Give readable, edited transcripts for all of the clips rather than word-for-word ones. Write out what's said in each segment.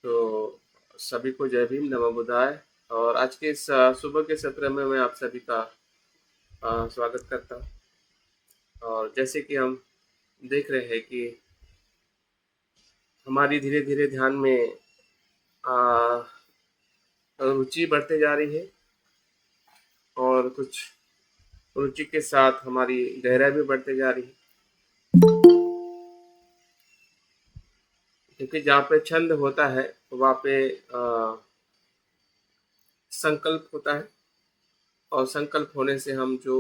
तो सभी को जय भीम, नमो बुद्धाय। और आज के इस सुबह के सत्र में मैं आप सभी का स्वागत करता हूँ। और जैसे कि हम देख रहे हैं कि हमारी धीरे धीरे ध्यान में आ, रुचि बढ़ते जा रही है, और कुछ रुचि के साथ हमारी गहराई भी बढ़ते जा रही है, क्योंकि जहाँ पे छंद होता है वहाँ पे संकल्प होता है, और संकल्प होने से हम जो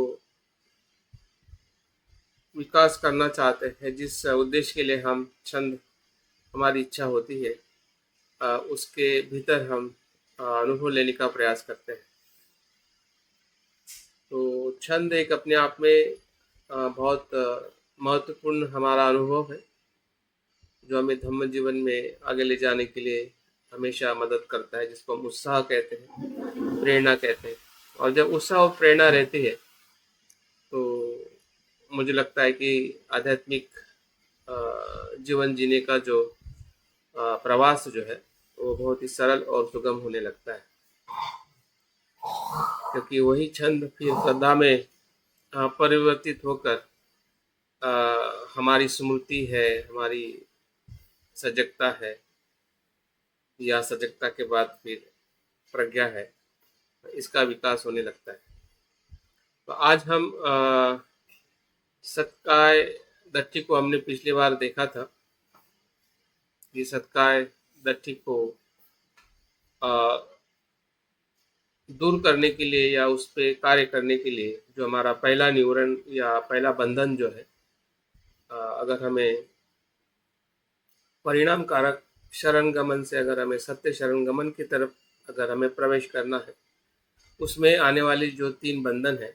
विकास करना चाहते हैं, जिस उद्देश्य के लिए हम छंद हमारी इच्छा होती है, उसके भीतर हम अनुभव लेने का प्रयास करते हैं। तो छंद एक अपने आप में बहुत महत्वपूर्ण हमारा अनुभव है, जो हमें धम्म जीवन में आगे ले जाने के लिए हमेशा मदद करता है, जिसको हम उत्साह कहते हैं, प्रेरणा कहते हैं। और जब उत्साह और प्रेरणा रहती है तो मुझे लगता है कि आध्यात्मिक जीवन जीने का जो प्रवास जो है वो बहुत ही सरल और सुगम होने लगता है, क्योंकि वही छंद फिर श्रद्धा में परिवर्तित होकर हमारी स्मृति है, हमारी सजगता है, या सजगता के बाद फिर प्रज्ञा है, इसका विकास होने लगता है। तो आज हम सत्काय दट्टी को हमने पिछली बार देखा था कि सत्काय दट्टी को दूर करने के लिए या उस पर कार्य करने के लिए जो हमारा पहला न्यूरन या पहला बंधन जो है, अगर हमें परिणाम कारक शरण गमन से, अगर हमें सत्य शरण गमन की तरफ अगर हमें प्रवेश करना है, उसमें आने वाली जो 3 बंधन है,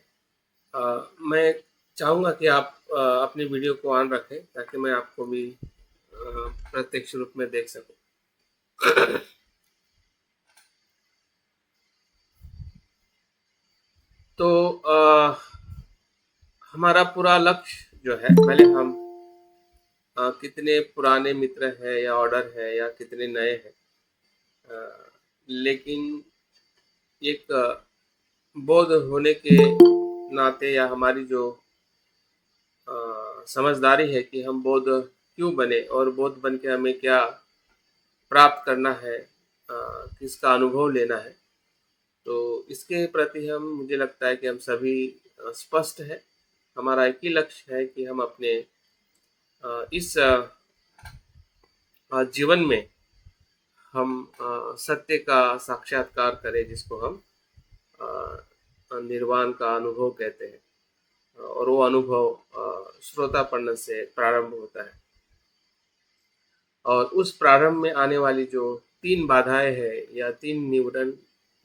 मैं चाहूँगा कि आप अपनी वीडियो को ऑन रखें ताकि मैं आपको भी प्रत्यक्ष रूप में देख सकूं। तो हमारा पूरा लक्ष्य जो है, पहले हम कितने पुराने मित्र हैं या ऑर्डर है या कितने नए हैं, लेकिन एक बोध होने के नाते या हमारी जो समझदारी है कि हम बोध क्यों बने और बोध बन के हमें क्या प्राप्त करना है, किसका अनुभव लेना है, तो इसके प्रति हम, मुझे लगता है कि हम सभी स्पष्ट है। हमारा एक ही लक्ष्य है कि हम अपने इस जीवन में हम सत्य का साक्षात्कार करें, जिसको हम निर्वाण का अनुभव कहते हैं, और वो अनुभव श्रोतापन्न से प्रारंभ होता है। और उस प्रारंभ में आने वाली जो 3 बाधाएं हैं या 3 निवरण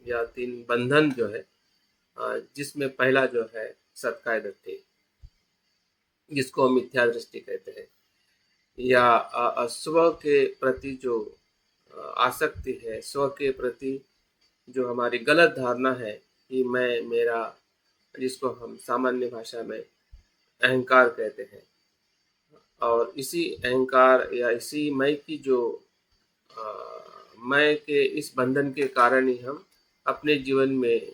या 3 बंधन जो है, जिसमें पहला जो है सत्काय दृष्टि, जिसको हम मिथ्या दृष्टि कहते हैं, या स्व के प्रति जो आसक्ति है, स्व के प्रति जो हमारी गलत धारणा है कि मैं, मेरा, जिसको हम सामान्य भाषा में अहंकार कहते हैं। और इसी अहंकार या इसी मैं की जो मैं के इस बंधन के कारण ही हम अपने जीवन में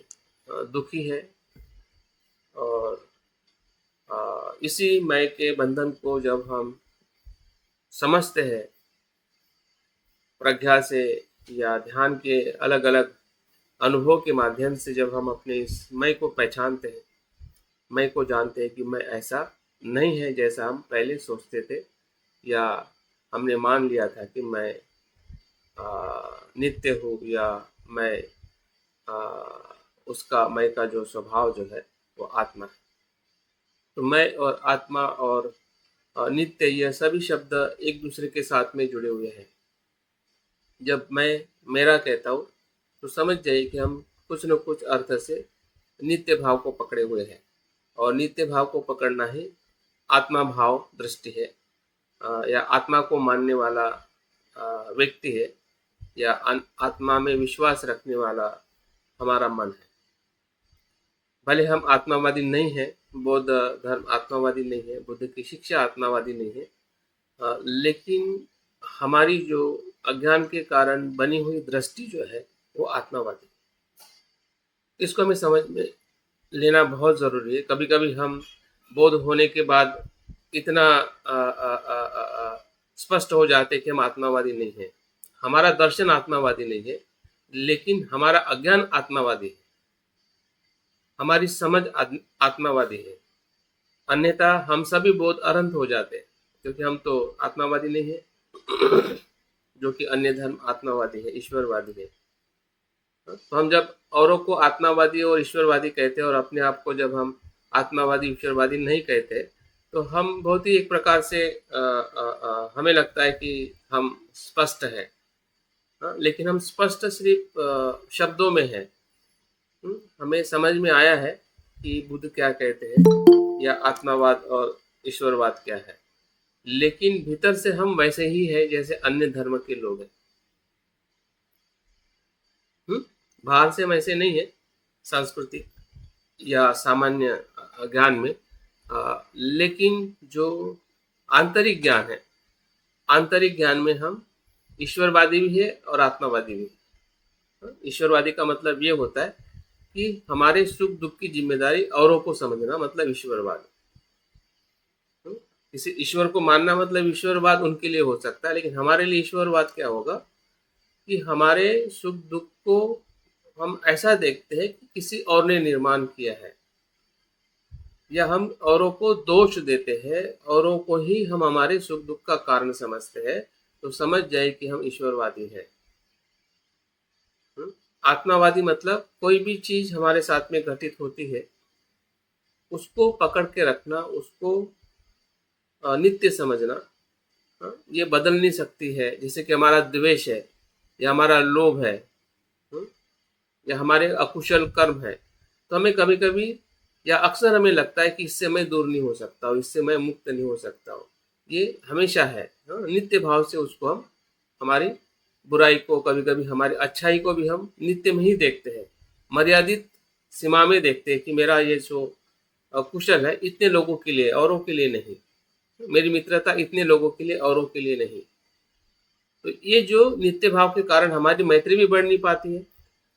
दुखी है, और इसी मैं के बंधन को जब हम समझते हैं प्रज्ञा से या ध्यान के अलग अलग अनुभव के माध्यम से, जब हम अपने इस मैं को पहचानते हैं, मैं को जानते हैं कि मैं ऐसा नहीं है जैसा हम पहले सोचते थे, या हमने मान लिया था कि मैं नित्य हूँ, या मैं उसका मैं का जो स्वभाव जो है वो आत्मा है। तो मैं और आत्मा और नित्य, यह सभी शब्द एक दूसरे के साथ में जुड़े हुए हैं। जब मैं मेरा कहता हूँ तो समझ जाइए कि हम कुछ न कुछ अर्थ से नित्य भाव को पकड़े हुए हैं, और नित्य भाव को पकड़ना ही आत्मा भाव दृष्टि है, या आत्मा को मानने वाला व्यक्ति है, या आत्मा में विश्वास रखने वाला हमारा मन है। भले हम आत्मावादी नहीं है, बौद्ध धर्म आत्मावादी नहीं है, बुद्ध की शिक्षा आत्मावादी नहीं है, लेकिन हमारी जो अज्ञान के कारण बनी हुई दृष्टि जो है वो आत्मावादी। इसको हमें समझ में लेना बहुत ज़रूरी है। कभी कभी हम बोध होने के बाद इतना स्पष्ट हो जाते कि हम आत्मावादी नहीं है, हमारा दर्शन आत्मावादी नहीं है, लेकिन हमारा अज्ञान आत्मावादी है, हमारी समझ आत्मावादी है। अन्यथा हम सभी बोध अनंत हो जाते हैं, क्योंकि हम तो आत्मावादी नहीं है जो कि अन्य धर्म आत्मावादी है, ईश्वरवादी है। तो हम जब औरों को आत्मावादी और ईश्वरवादी कहते हैं और अपने आप को जब हम आत्मावादी ईश्वरवादी नहीं कहते, तो हम बहुत ही एक प्रकार से हमें लगता है कि हम स्पष्ट है, लेकिन हम स्पष्ट सिर्फ शब्दों में है। हमें समझ में आया है कि बुद्ध क्या कहते हैं या आत्मावाद और ईश्वरवाद क्या है, लेकिन भीतर से हम वैसे ही है जैसे अन्य धर्म के लोग हैं। बाहर से हम ऐसे नहीं है सांस्कृतिक या सामान्य ज्ञान में, लेकिन जो आंतरिक ज्ञान है, आंतरिक ज्ञान में हम ईश्वरवादी भी है और आत्मावादी भी है। ईश्वरवादी का मतलब ये होता है कि हमारे सुख दुख की जिम्मेदारी औरों को समझना, मतलब ईश्वरवाद। किसी ईश्वर को मानना मतलब ईश्वरवाद उनके लिए हो सकता है, लेकिन हमारे लिए ईश्वरवाद क्या होगा कि हमारे सुख दुख को हम ऐसा देखते हैं कि किसी और ने निर्माण किया है, या हम औरों को दोष देते हैं, औरों को ही हम हमारे सुख दुख का कारण समझते हैं, तो समझ जाए कि हम ईश्वरवादी हैं। आत्मावादी मतलब कोई भी चीज हमारे साथ में घटित होती है उसको पकड़ के रखना, उसको नित्य समझना। ये बदल नहीं सकती है, जैसे कि हमारा द्वेष है या हमारा लोभ है या हमारे अकुशल कर्म है, तो हमें कभी कभी या अक्सर हमें लगता है कि इससे मैं दूर नहीं हो सकता हूँ, इससे मैं मुक्त नहीं हो सकता हूँ। ये हमेशा है, नित्य भाव से उसको हम, हमारी बुराई को, कभी कभी हमारी अच्छाई को भी हम नित्य में ही देखते हैं, मर्यादित सीमा में देखते हैं कि मेरा ये जो कुशल है इतने लोगों के लिए, औरों के लिए नहीं, मेरी मित्रता इतने लोगों के लिए, औरों के लिए नहीं। तो ये जो नित्य भाव के कारण हमारी मैत्री भी बढ़ नहीं पाती है,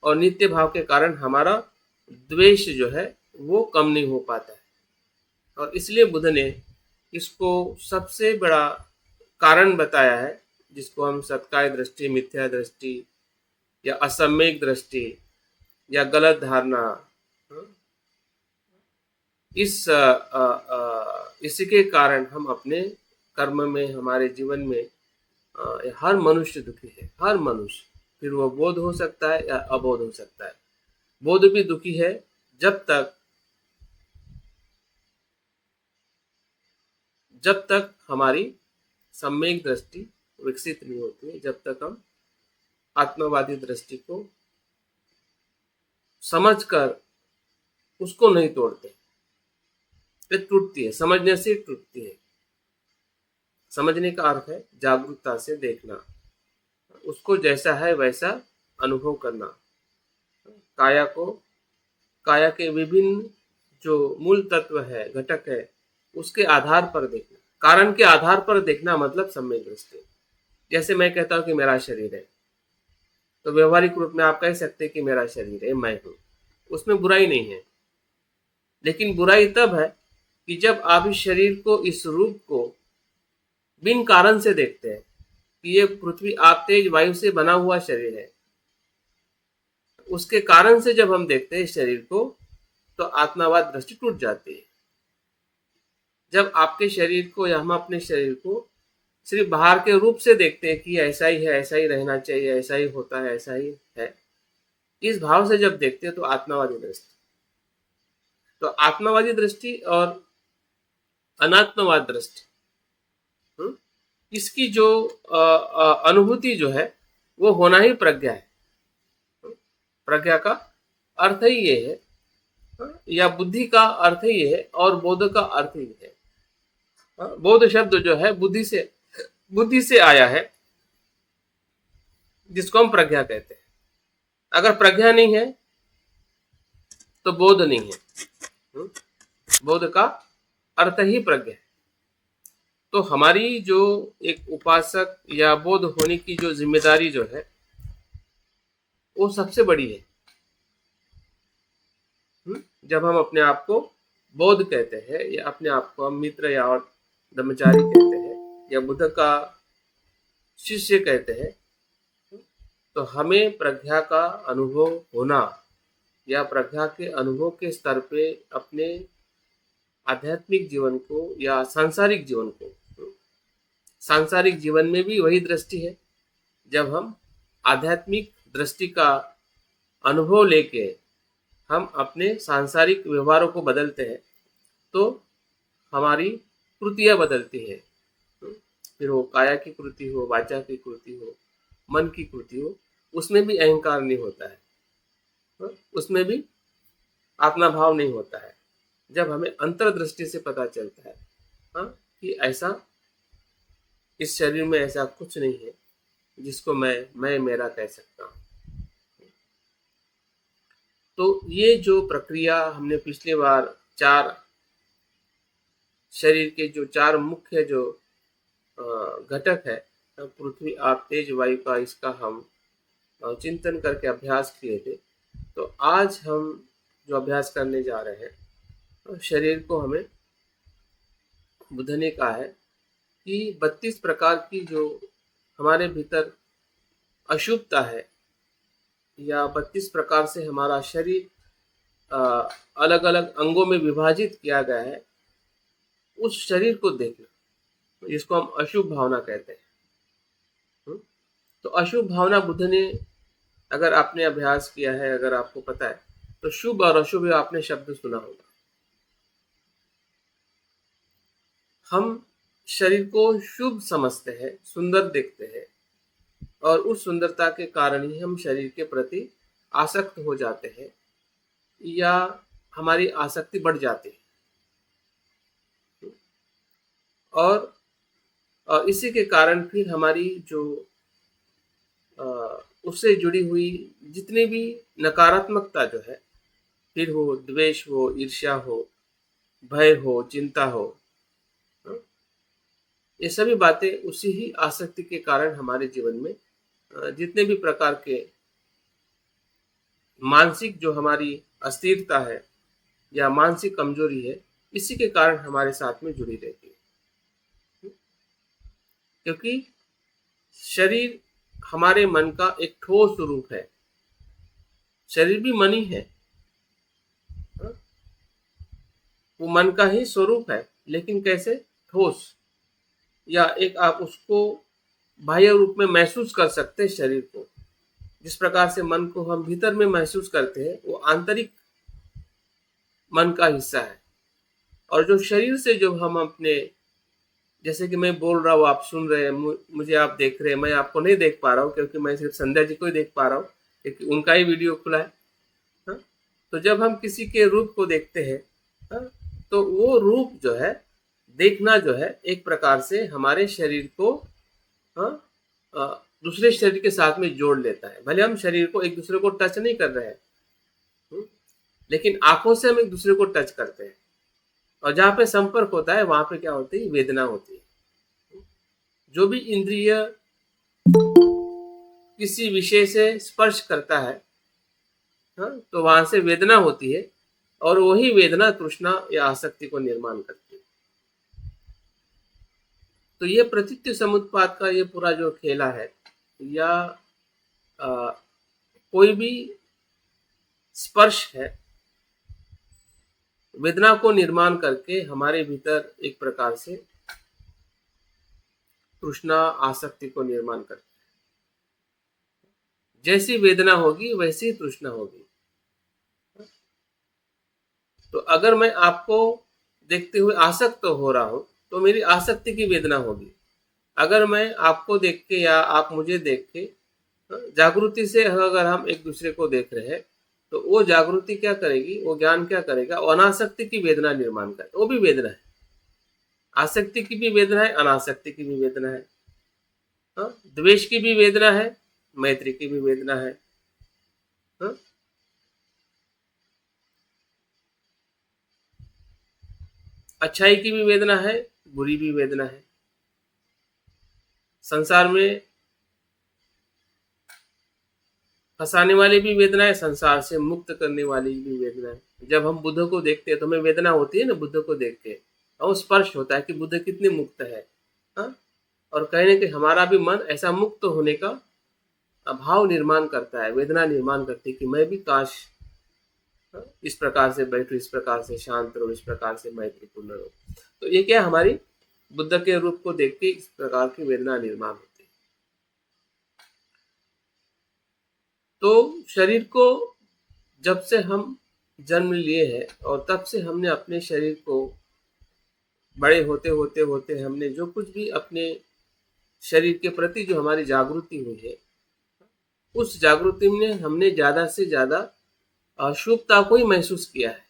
और नित्य भाव के कारण हमारा द्वेष जो है वो कम नहीं हो पाता है। और इसलिए बुद्ध ने इसको सबसे बड़ा कारण बताया है, जिसको हम सत्काय दृष्टि, मिथ्या दृष्टि या असम्यक दृष्टि या गलत धारणा, इसके कारण हम अपने कर्म में, हमारे जीवन में, हर मनुष्य दुखी है, हर मनुष्य, फिर वो बोध हो सकता है या अबोध हो सकता है। बोध भी दुखी है जब तक हमारी सम्यक दृष्टि विकसित नहीं होती है, जब तक हम आत्मवादी दृष्टि को समझकर उसको नहीं तोड़ते। ये टूटती है, समझने से टूटती है। समझने का अर्थ है जागरूकता से देखना, उसको जैसा है वैसा अनुभव करना, काया के विभिन्न जो मूल तत्व है, घटक है, उसके आधार पर देखना, कारण के आधार पर देखना, मतलब सम्यक दृष्टि। जैसे मैं कहता हूँ कि मेरा शरीर है, तो व्यवहारिक रूप में आप कह सकते हैं कि मेरा शरीर है, मैं हूँ, उसमें बुराई नहीं है। लेकिन बुराई तब है कि जब आप इस शरीर को, इस रूप को बिन कारण से देखते हैं कि ये पृथ्वी आप तेज वायु से बना हुआ शरीर है। उसके कारण से जब हम देखते हैं इस शरीर को, तो आत्मावाद दृष्टि टूट जाती है। जब आपके शरीर को या हम अपने शरीर को सिर्फ बाहर के रूप से देखते हैं कि ऐसा ही है, ऐसा ही रहना चाहिए, ऐसा ही होता है, ऐसा ही है, इस भाव से जब देखते हैं तो आत्मावादी दृष्टि। तो आत्मावादी दृष्टि और अनात्मवाद दृष्टि, इसकी जो अनुभूति जो है वो होना ही प्रज्ञा है। प्रज्ञा का अर्थ ही ये है, या बुद्धि का अर्थ ही है, और बोध का अर्थ ही है। बोध शब्द जो है बुद्धि से आया है, जिसको हम प्रज्ञा कहते हैं। अगर प्रज्ञा नहीं है तो बोध नहीं है। बोध का अर्थ ही प्रज्ञा है। तो हमारी जो एक उपासक या बोध होने की जो जिम्मेदारी जो है वो सबसे बड़ी है। जब हम अपने आप को बोध कहते हैं या अपने आप को हम मित्र या और ब्रह्मचारी कहते हैं या बुद्ध का शिष्य कहते हैं, तो हमें प्रज्ञा का अनुभव होना या प्रज्ञा के अनुभव के स्तर पे अपने आध्यात्मिक जीवन को या सांसारिक जीवन को, सांसारिक जीवन में भी वही दृष्टि है। जब हम आध्यात्मिक दृष्टि का अनुभव लेके हम अपने सांसारिक व्यवहारों को बदलते हैं तो हमारी कृतियाँ बदलती है। फिर वो काया की कृति हो, वाचा की कृति हो, मन की कृति हो, उसमें भी अहंकार नहीं होता है, उसमें भी आत्मा भाव नहीं होता है। जब हमें अंतर्दृष्टि से पता चलता है कि ऐसा इस शरीर में ऐसा कुछ नहीं है जिसको मैं मेरा कह सकता हूँ। तो ये जो प्रक्रिया हमने पिछली बार चार शरीर के जो चार मुख्य जो घटक है, पृथ्वी आप तेज वायु का, इसका हम चिंतन करके अभ्यास किए थे। तो आज हम जो अभ्यास करने जा रहे हैं, शरीर को हमें बुद्ध ने कहा है कि 32 प्रकार की जो हमारे भीतर अशुभता है या 32 प्रकार से हमारा शरीर अलग अलग अंगों में विभाजित किया गया है, उस शरीर को देखना, जिसको हम अशुभ भावना कहते हैं। तो अशुभ भावना बुद्ध ने, अगर आपने अभ्यास किया है, अगर आपको पता है, तो शुभ और अशुभ आपने शब्द सुना होगा। हम शरीर को शुभ समझते हैं, सुंदर देखते हैं, और उस सुंदरता के कारण ही हम शरीर के प्रति आसक्त हो जाते हैं या हमारी आसक्ति बढ़ जाती है। और इसी के कारण फिर हमारी जो उससे जुड़ी हुई जितनी भी नकारात्मकता जो है, फिर हो द्वेष हो, ईर्ष्या हो, भय हो, चिंता हो, ये सभी बातें उसी ही आसक्ति के कारण हमारे जीवन में जितने भी प्रकार के मानसिक जो हमारी अस्थिरता है या मानसिक कमजोरी है, इसी के कारण हमारे साथ में जुड़ी रहती है। क्योंकि शरीर हमारे मन का एक ठोस रूप है। शरीर भी मन ही है, वो मन का ही स्वरूप है, लेकिन कैसे? ठोस, या एक आप उसको बाह्य रूप में महसूस कर सकते हैं शरीर को। जिस प्रकार से मन को हम भीतर में महसूस करते हैं, वो आंतरिक मन का हिस्सा है। और जो शरीर से जो हम अपने, जैसे कि मैं बोल रहा हूँ, आप सुन रहे हैं, मुझे आप देख रहे हैं, मैं आपको नहीं देख पा रहा हूँ क्योंकि मैं सिर्फ संध्या जी को ही देख पा रहा हूँ, क्योंकि उनका ही वीडियो खुला है। तो जब हम किसी के रूप को देखते हैं, तो वो रूप जो है, देखना जो है, एक प्रकार से हमारे शरीर को दूसरे शरीर के साथ में जोड़ लेता है। भले हम शरीर को एक दूसरे को टच नहीं कर रहे हैं, लेकिन आंखों से हम एक दूसरे को टच करते हैं, और जहाँ पे संपर्क होता है वहां पे क्या होती है? वेदना होती है। जो भी इंद्रिय किसी विषय से स्पर्श करता है, तो वहां से वेदना होती है, और वही वेदना तृष्णा या आसक्ति को निर्माण करती है। तो ये प्रतीत्य समुत्पाद का ये पूरा जो खेला है, या कोई भी स्पर्श है, वेदना को निर्माण करके हमारे भीतर एक प्रकार से तृष्णा आसक्ति को निर्माण करता है। जैसी वेदना होगी वैसी तृष्णा होगी। तो अगर मैं आपको देखते हुए आसक्त तो हो रहा हूं, तो मेरी आसक्ति की वेदना होगी। अगर मैं आपको देख के या आप मुझे देख के जागृति से अगर हम एक दूसरे को देख रहे हैं, तो वो जागृति क्या करेगी, वो ज्ञान क्या करेगा? अनासक्ति की वेदना निर्माण करेगा। वो भी वेदना है, आसक्ति की भी वेदना है, अनासक्ति की भी वेदना है, द्वेष की भी वेदना है, मैत्री की भी वेदना है, अच्छाई की भी वेदना है, बुरी भी वेदना है। संसार में फंसाने वाली भी वेदना है, संसार से मुक्त करने वाली भी वेदना है। जब हम बुद्ध को देखते हैं तो हमें वेदना होती है ना, बुद्ध को देख के, और स्पर्श होता है कि बुद्ध कितने मुक्त है। हाँ? और कहीं ना कहीं हमारा भी मन ऐसा मुक्त होने का भाव निर्माण करता है, वेदना निर्माण करती है कि मैं भी काश इस प्रकार से बैठूं, इस प्रकार से शांत रहूं, इस प्रकार से मैत्रीपूर्ण रहूं। तो ये क्या, हमारी बुद्ध के रूप को देख के इस प्रकार की वेदना निर्माण होती है। तो शरीर को जब से हम जन्म लिए हैं और तब से हमने अपने शरीर को बड़े होते होते होते हमने जो कुछ भी अपने शरीर के प्रति जो हमारी जागृति हुई है, उस जागृति में हमने ज्यादा से ज्यादा अशुभता को ही महसूस किया है।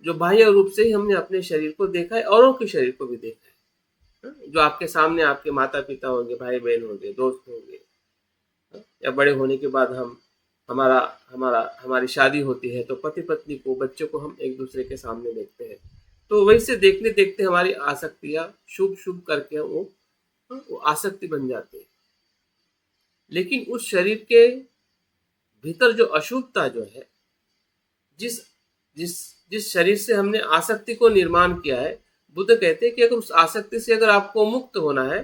जो बाह्य रूप से ही हमने अपने शरीर को देखा है, औरों के शरीर को भी देखा है। जो आपके सामने आपके माता पिता होंगे, भाई बहन होंगे, दोस्त होंगे, या बड़े होने के बाद हम हमारा हमारा हमारी शादी होती है तो पति पत्नी को, बच्चों को हम एक दूसरे के सामने देखते हैं। तो वैसे देखने देखते हमारी आसक्तियां शुभ शुभ करके वो आसक्ति बन जाती है। लेकिन उस शरीर के भीतर जो अशुभता जो है, जिस जिस जिस शरीर से हमने आसक्ति को निर्माण किया है, बुद्ध कहते हैं कि अगर उस आसक्ति से अगर आपको मुक्त होना है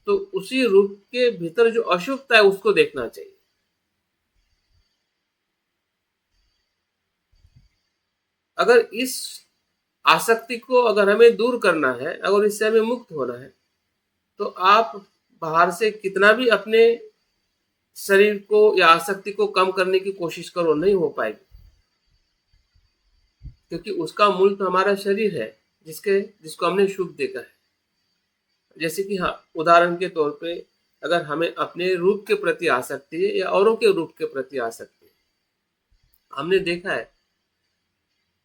तो उसी रूप के भीतर जो अशुभता है उसको देखना चाहिए। अगर इस आसक्ति को अगर हमें दूर करना है, अगर इससे हमें मुक्त होना है, तो आप बाहर से कितना भी अपने शरीर को या आसक्ति को कम करने की कोशिश करो, नहीं हो पाएगी। क्योंकि उसका मूल तो हमारा शरीर है, जिसको हमने शुभ देखा है। जैसे कि हाँ, उदाहरण के तौर पे अगर हमें अपने रूप के प्रति आसक्ति है या औरों के रूप के प्रति आसक्ति है, हमने देखा है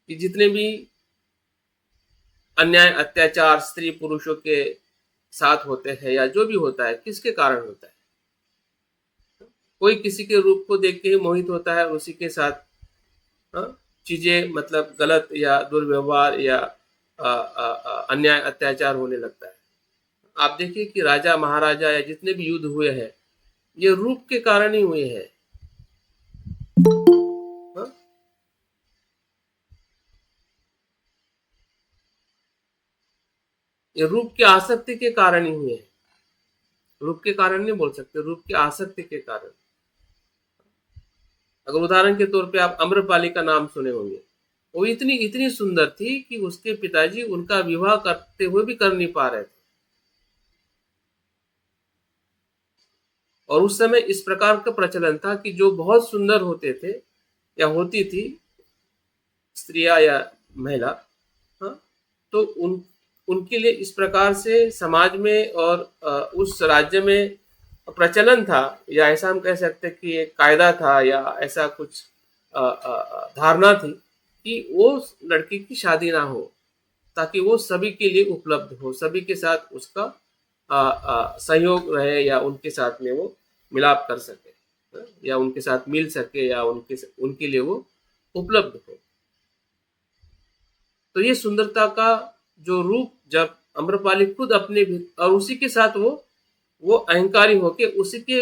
कि जितने भी अन्याय अत्याचार स्त्री पुरुषों के साथ होते हैं या जो भी होता है, किसके कारण होता है? कोई किसी के रूप को देख के ही मोहित होता है, उसी के साथ चीजें मतलब गलत या दुर्व्यवहार या अन्याय अत्याचार होने लगता है। आप देखिए कि राजा महाराजा या जितने भी युद्ध हुए हैं, ये रूप के कारण ही हुए हैं। ये रूप की आसक्ति के कारण ही हुए हैं। रूप के कारण नहीं बोल सकते, रूप की आसक्ति के कारण। अगर उदाहरण के तौर पे आप अम्रपाली का नाम सुने होंगे, वो इतनी इतनी सुंदर थी कि उसके पिताजी उनका विवाह करते हुए भी कर नहीं पा रहे थे। और उस समय इस प्रकार का प्रचलन था कि जो बहुत सुंदर होते थे या होती थी स्त्रियां या महिला, हाँ, तो उनके लिए इस प्रकार से समाज में और उस राज्य में प्रचलन था, या ऐसा हम कह सकते कि एक कायदा था या ऐसा कुछ धारणा थी कि वो लड़की की शादी ना हो, ताकि वो सभी के लिए उपलब्ध हो, सभी के साथ उसका सहयोग रहे या उनके साथ में वो मिलाप कर सके, या उनके साथ मिल सके, या उनके लिए वो उपलब्ध हो। तो ये सुंदरता का जो रूप जब अम्रपाली खुद अपने भी, और उसी के साथ वो अहंकारी होके उसी के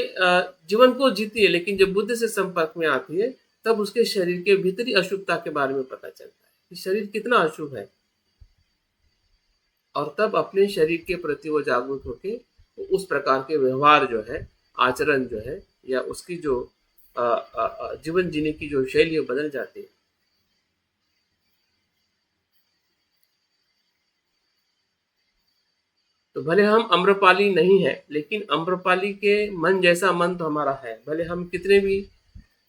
जीवन को जीती है, लेकिन जब बुद्ध से संपर्क में आती है तब उसके शरीर के भीतरी अशुभता के बारे में पता चलता है कि शरीर कितना अशुभ है। और तब अपने शरीर के प्रति वो जागरूक होके उस प्रकार के व्यवहार जो है, आचरण जो है, या उसकी जो जीवन जीने की जो शैली बदल जाती है। तो भले हम अम्रपाली नहीं है, लेकिन अम्रपाली के मन जैसा मन तो हमारा है। भले हम कितने भी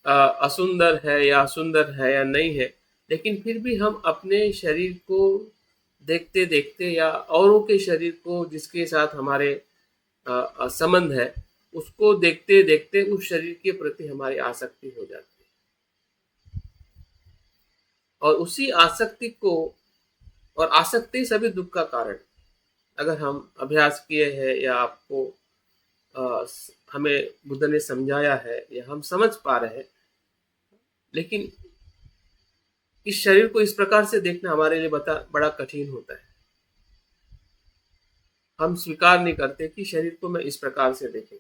असुंदर है या सुंदर है या नहीं है, लेकिन फिर भी हम अपने शरीर को देखते देखते या औरों के शरीर को जिसके साथ हमारे संबंध है, उसको देखते देखते उस शरीर के प्रति हमारी आसक्ति हो जाती है। और उसी आसक्ति को, और आसक्ति सभी दुख का कारण, अगर हम अभ्यास किए हैं या आपको हमें बुद्ध ने समझाया है या हम समझ पा रहे हैं, लेकिन इस शरीर को इस प्रकार से देखना हमारे लिए बड़ा कठिन होता है। हम स्वीकार नहीं करते कि शरीर को मैं इस प्रकार से देखे।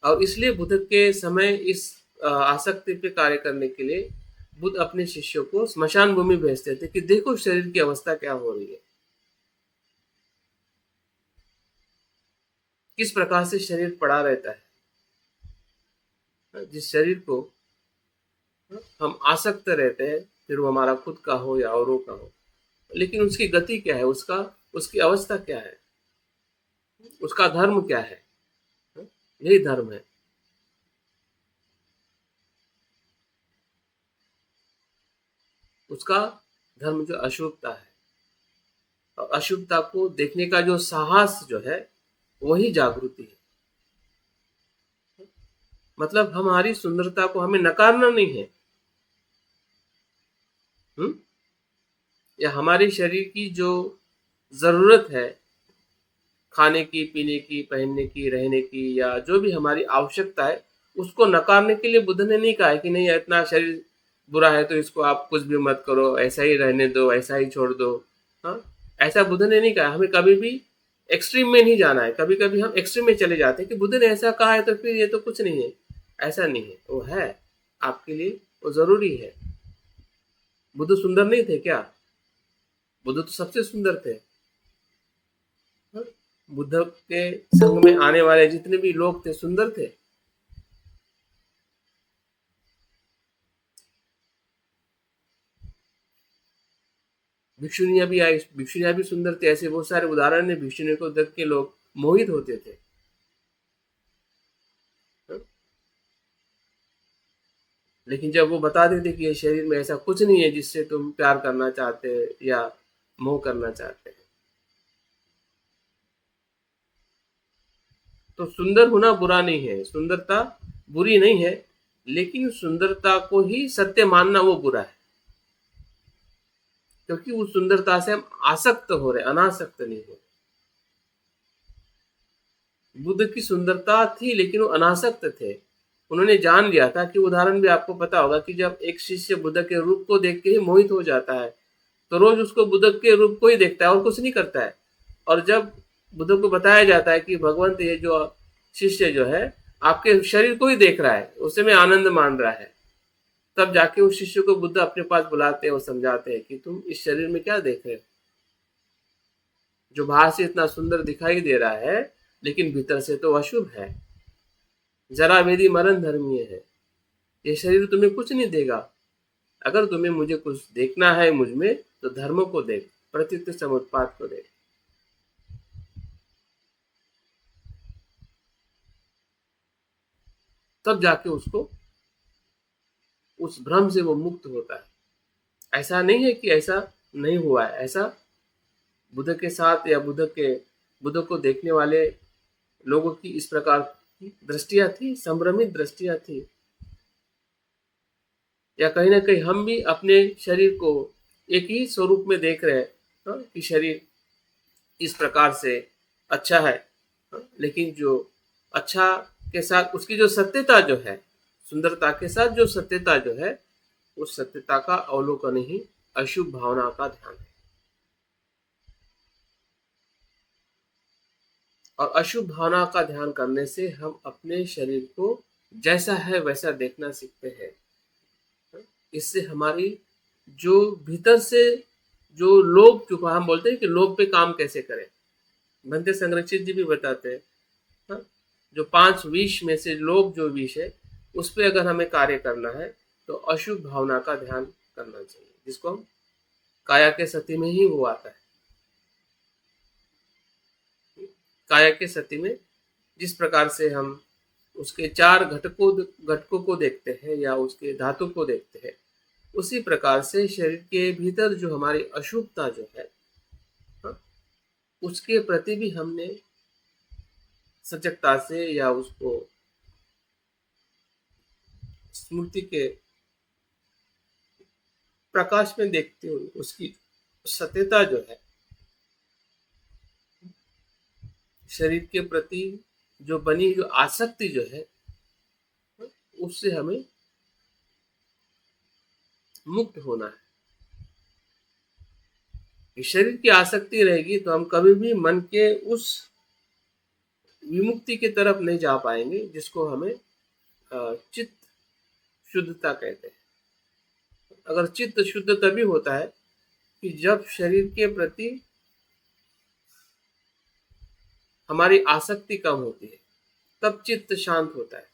और इसलिए बुद्ध के समय इस आसक्ति पे कार्य करने के लिए बुद्ध अपने शिष्यों को स्मशान भूमि भेजते थे कि देखो शरीर की अवस्था क्या हो रही है, किस प्रकार से शरीर पड़ा रहता है। जिस शरीर को हम आसक्त रहते हैं, फिर वो हमारा खुद का हो या औरों का हो, लेकिन उसकी गति क्या है, उसका उसकी अवस्था क्या है, उसका धर्म क्या है, यही धर्म है। उसका धर्म जो अशुभता है, और अशुभता को देखने का जो साहस जो है, वही जागृति है। मतलब हमारी सुंदरता को हमें नकारना नहीं है, हुँ? या हमारे शरीर की जो जरूरत है, खाने की, पीने की, पहनने की, रहने की, या जो भी हमारी आवश्यकता है, उसको नकारने के लिए बुद्ध ने नहीं कहा है कि नहीं इतना शरीर बुरा है तो इसको आप कुछ भी मत करो, ऐसा ही रहने दो, ऐसा ही छोड़ दो। हाँ, ऐसा बुद्ध ने नहीं कहा। हमें कभी भी एक्सट्रीम में नहीं जाना है। कभी कभी हम एक्सट्रीम में चले जाते हैं कि बुद्ध ने ऐसा कहा है तो फिर ये तो कुछ नहीं है। ऐसा नहीं है, वो है आपके लिए, वो जरूरी है। बुद्ध सुंदर नहीं थे क्या? बुद्ध तो सबसे सुंदर थे। हाँ? बुद्ध के संग में आने वाले जितने भी लोग थे सुंदर थे। भिक्षुनियां भी आई, भिक्षुनियां भी सुंदर थे। ऐसे बहुत सारे उदाहरण है, भिक्षुनियों को देख के लोग मोहित होते थे। हाँ? लेकिन जब वो बता देते कि ये शरीर में ऐसा कुछ नहीं है जिससे तुम प्यार करना चाहते या मोह करना चाहते हैं। तो सुंदर होना बुरा नहीं है, सुंदरता बुरी नहीं है, लेकिन सुंदरता को ही सत्य मानना वो बुरा है। क्योंकि उस सुंदरता से हम आसक्त हो रहे, अनासक्त नहीं हो। बुद्ध की सुंदरता थी लेकिन वो अनासक्त थे। उन्होंने जान लिया था कि उदाहरण भी आपको पता होगा कि जब एक शिष्य बुद्ध के रूप को देख के ही मोहित हो जाता है, तो रोज उसको बुद्ध के रूप को ही देखता है और कुछ नहीं करता है। और जब बुद्ध को बताया जाता है कि भगवंत ये जो शिष्य जो है आपके शरीर को ही देख रहा है, उसे में आनंद मान रहा है, तब जाके उस शिष्य को बुद्ध अपने पास बुलाते हैं और समझाते हैं कि तुम इस शरीर में क्या देख रहे हो, जो बाहर से इतना सुंदर दिखाई दे रहा है लेकिन भीतर से तो अशुभ है, जरा वेदी मरण धर्मीय है। ये शरीर तुम्हें कुछ नहीं देगा। अगर तुम्हें मुझे कुछ देखना है मुझ में, तो धर्म को देख, प्रत्युत समुत्पाद को देख। तब जाके उसको उस भ्रम से वो मुक्त होता है। ऐसा नहीं है कि ऐसा नहीं हुआ है। ऐसा बुद्ध के साथ या बुद्ध को देखने वाले लोगों की इस प्रकार की दृष्टियां थी, संभ्रमित दृष्टियां थी। या कहीं ना कहीं हम भी अपने शरीर को एक ही स्वरूप में देख रहे हैं, हाँ, कि शरीर इस प्रकार से अच्छा है, हाँ, लेकिन जो अच्छा के साथ उसकी जो सत्यता जो है, सुंदरता के साथ जो सत्यता जो है, उस सत्यता का अवलोकन ही अशुभ भावना का ध्यान है। और अशुभ भावना का ध्यान करने से हम अपने शरीर को जैसा है वैसा देखना सीखते हैं। इससे हमारी जो भीतर से जो लोभ, जो हम बोलते हैं कि लोभ पे काम कैसे करें, भंते संरक्षित जी भी बताते हैं। हाँ? जो 5 विष में से लोभ जो विष है, उस पे अगर हमें कार्य करना है तो अशुभ भावना का ध्यान करना चाहिए, जिसको हम काया के सती में ही वो आता है। काया के सती में जिस प्रकार से हम उसके 4 घटकों को देखते हैं या उसके धातु को देखते हैं, उसी प्रकार से शरीर के भीतर जो हमारी अशुभता जो है, हाँ, उसके प्रति भी हमने सजगता से या उसको स्मृति के प्रकाश में देखते हुए उसकी सत्यता जो है, शरीर के प्रति जो बनी जो आसक्ति जो है, उससे हमें मुक्त होना है। कि शरीर की आसक्ति रहेगी तो हम कभी भी मन के उस विमुक्ति की तरफ नहीं जा पाएंगे जिसको हमें चित्त शुद्धता कहते हैं। अगर चित्त शुद्ध तभी होता है कि जब शरीर के प्रति हमारी आसक्ति कम होती है, तब चित्त शांत होता है।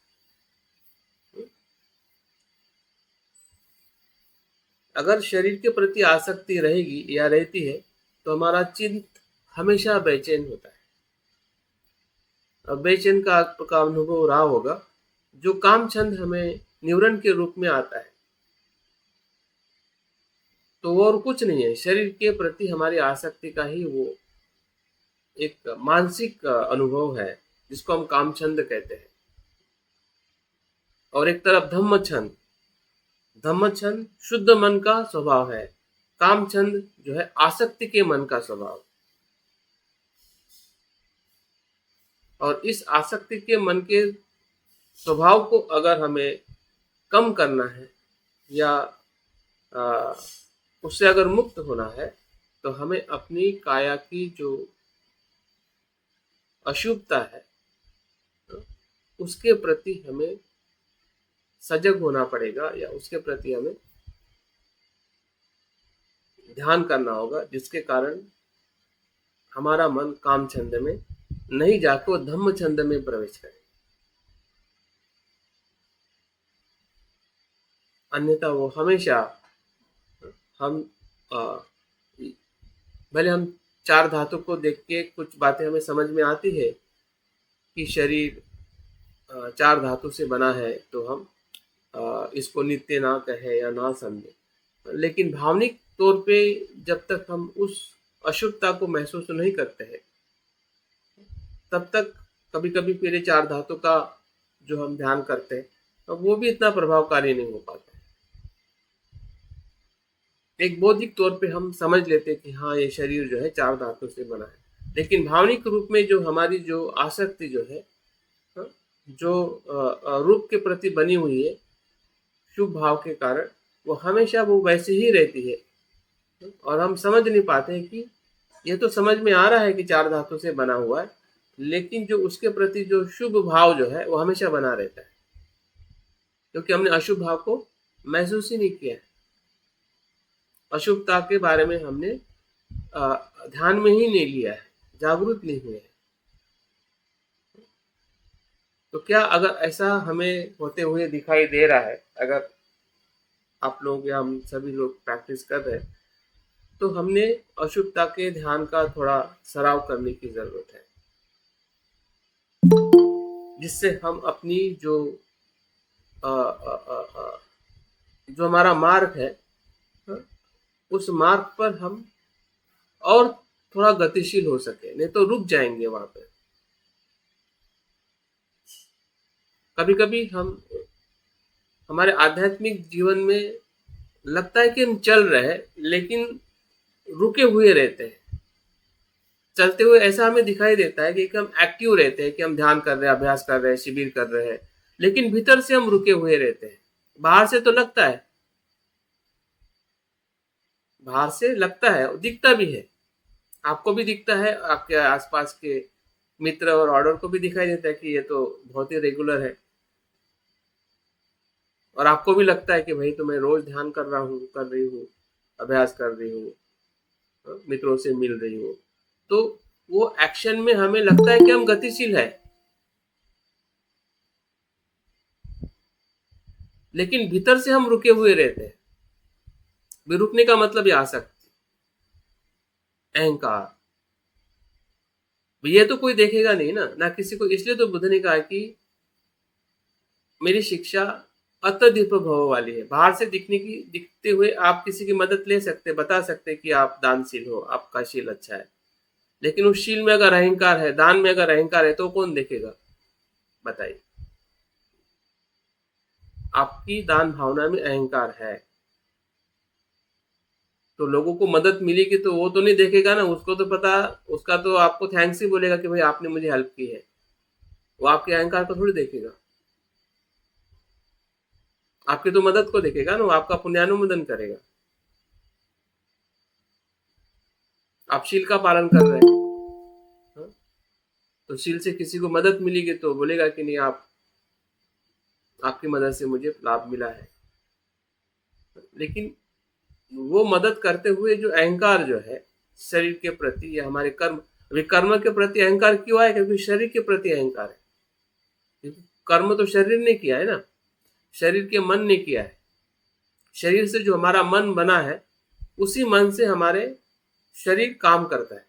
अगर शरीर के प्रति आसक्ति रहेगी या रहती है तो हमारा चित्त हमेशा बेचैन होता है। अब बेचैन का आपका अनुभव रहा होगा, जो काम छंद हमें निवरण के रूप में आता है तो वो और कुछ नहीं है, शरीर के प्रति हमारी आसक्ति का ही वो एक मानसिक अनुभव है जिसको हम काम छंद कहते हैं। और एक तरफ धम्म छंद, धम्म छंद शुद्ध मन का स्वभाव है, काम छंद जो है आसक्ति के मन का स्वभाव। और इस आसक्ति के मन के स्वभाव को अगर हमें कम करना है या उससे अगर मुक्त होना है तो हमें अपनी काया की जो अशुभता है उसके प्रति हमें सजग होना पड़ेगा या उसके प्रति हमें ध्यान करना होगा, जिसके कारण हमारा मन काम छंद में नहीं जाकर वो धम्म छंद में प्रवेश करे। अन्यथा वो हमेशा हम भले हम चार धातु को देख के कुछ बातें हमें समझ में आती है कि शरीर चार धातु से बना है तो हम इसको नित्य ना कहे या ना समझे, लेकिन भावनिक तौर पे जब तक हम उस अशुद्धता को महसूस नहीं करते हैं तब तक कभी कभी फिर चार धातु का जो हम ध्यान करते हैं तो वो भी इतना प्रभावकारी नहीं हो पाता है। एक बौद्धिक तौर पे हम समझ लेते हैं कि हाँ ये शरीर जो है चार धातु से बना है, लेकिन भावनिक रूप में जो हमारी जो आसक्ति जो है जो रूप के प्रति बनी हुई है शुभ भाव के कारण वो हमेशा वो वैसे ही रहती है। और हम समझ नहीं पाते हैं कि ये तो समझ में आ रहा है कि चार धातु से बना हुआ है, लेकिन जो उसके प्रति जो शुभ भाव जो है वो हमेशा बना रहता है, क्योंकि हमने अशुभ भाव को महसूस ही नहीं किया है। अशुभता के बारे में हमने ध्यान में ही नहीं लिया है, जागरूक नहीं हुए हैं। तो क्या अगर ऐसा हमें होते हुए दिखाई दे रहा है, अगर आप लोग या हम सभी लोग प्रैक्टिस कर रहे हैं तो हमने अशुभता के ध्यान का थोड़ा सराव करने की जरूरत है, जिससे हम अपनी जो जो हमारा मार्ग है उस मार्ग पर हम और थोड़ा गतिशील हो सके, नहीं तो रुक जाएंगे वहां पे। कभी कभी हम हमारे आध्यात्मिक जीवन में लगता है कि हम चल रहे हैं लेकिन रुके हुए रहते हैं। चलते हुए ऐसा हमें दिखाई देता है कि हम एक्टिव रहते हैं, कि हम ध्यान कर रहे हैं, अभ्यास कर रहे हैं, शिविर कर रहे हैं, लेकिन भीतर से हम रुके हुए रहते हैं। बाहर से तो लगता है, बाहर से लगता है, दिखता भी है, आपको भी दिखता है, आपके आसपास के मित्र और ऑर्डर को भी दिखाई देता है कि ये तो बहुत ही रेगुलर है। और आपको भी लगता है कि भाई तो मैं रोज ध्यान कर रहा हूँ, कर रही हूँ, अभ्यास कर रही हूँ, मित्रों से मिल रही हूँ, तो वो एक्शन में हमें लगता है कि हम गतिशील है, लेकिन भीतर से हम रुके हुए रहते हैं। रुकने का मतलब ये आसक्ति, अहंकार, ये तो कोई देखेगा नहीं ना किसी को। इसलिए तो बुद्ध ने कहा कि मेरी शिक्षा अतदीप भव वाली है। बाहर से दिखते हुए आप किसी की मदद ले सकते, बता सकते कि आप दानशील हो, आपका शील अच्छा है, लेकिन उस शील में अगर अहंकार है, दान में अगर अहंकार है तो कौन देखेगा, बताइए। आपकी दान भावना में अहंकार है तो लोगों को मदद मिलेगी तो वो तो नहीं देखेगा ना, उसको तो पता, उसका तो आपको थैंक्स ही बोलेगा कि भाई आपने मुझे हेल्प की है, वो आपके अहंकार को थोड़ी देखेगा, आपकी तो मदद को देखेगा ना, वो आपका पुण्यानुमोदन करेगा। आप शील का पालन कर रहे हैं, हाँ? तो शील से किसी को मदद मिलेगी तो बोलेगा कि नहीं, आप आपकी मदद से मुझे लाभ मिला है। लेकिन वो मदद करते हुए जो अहंकार जो है शरीर के प्रति या हमारे कर्म, अभी कर्म के प्रति अहंकार क्यों आया? क्योंकि शरीर के प्रति अहंकार है। क्योंकि कर्म तो शरीर ने किया है ना, शरीर के मन ने किया है। शरीर से जो हमारा मन बना है, उसी मन से हमारे शरीर काम करता है।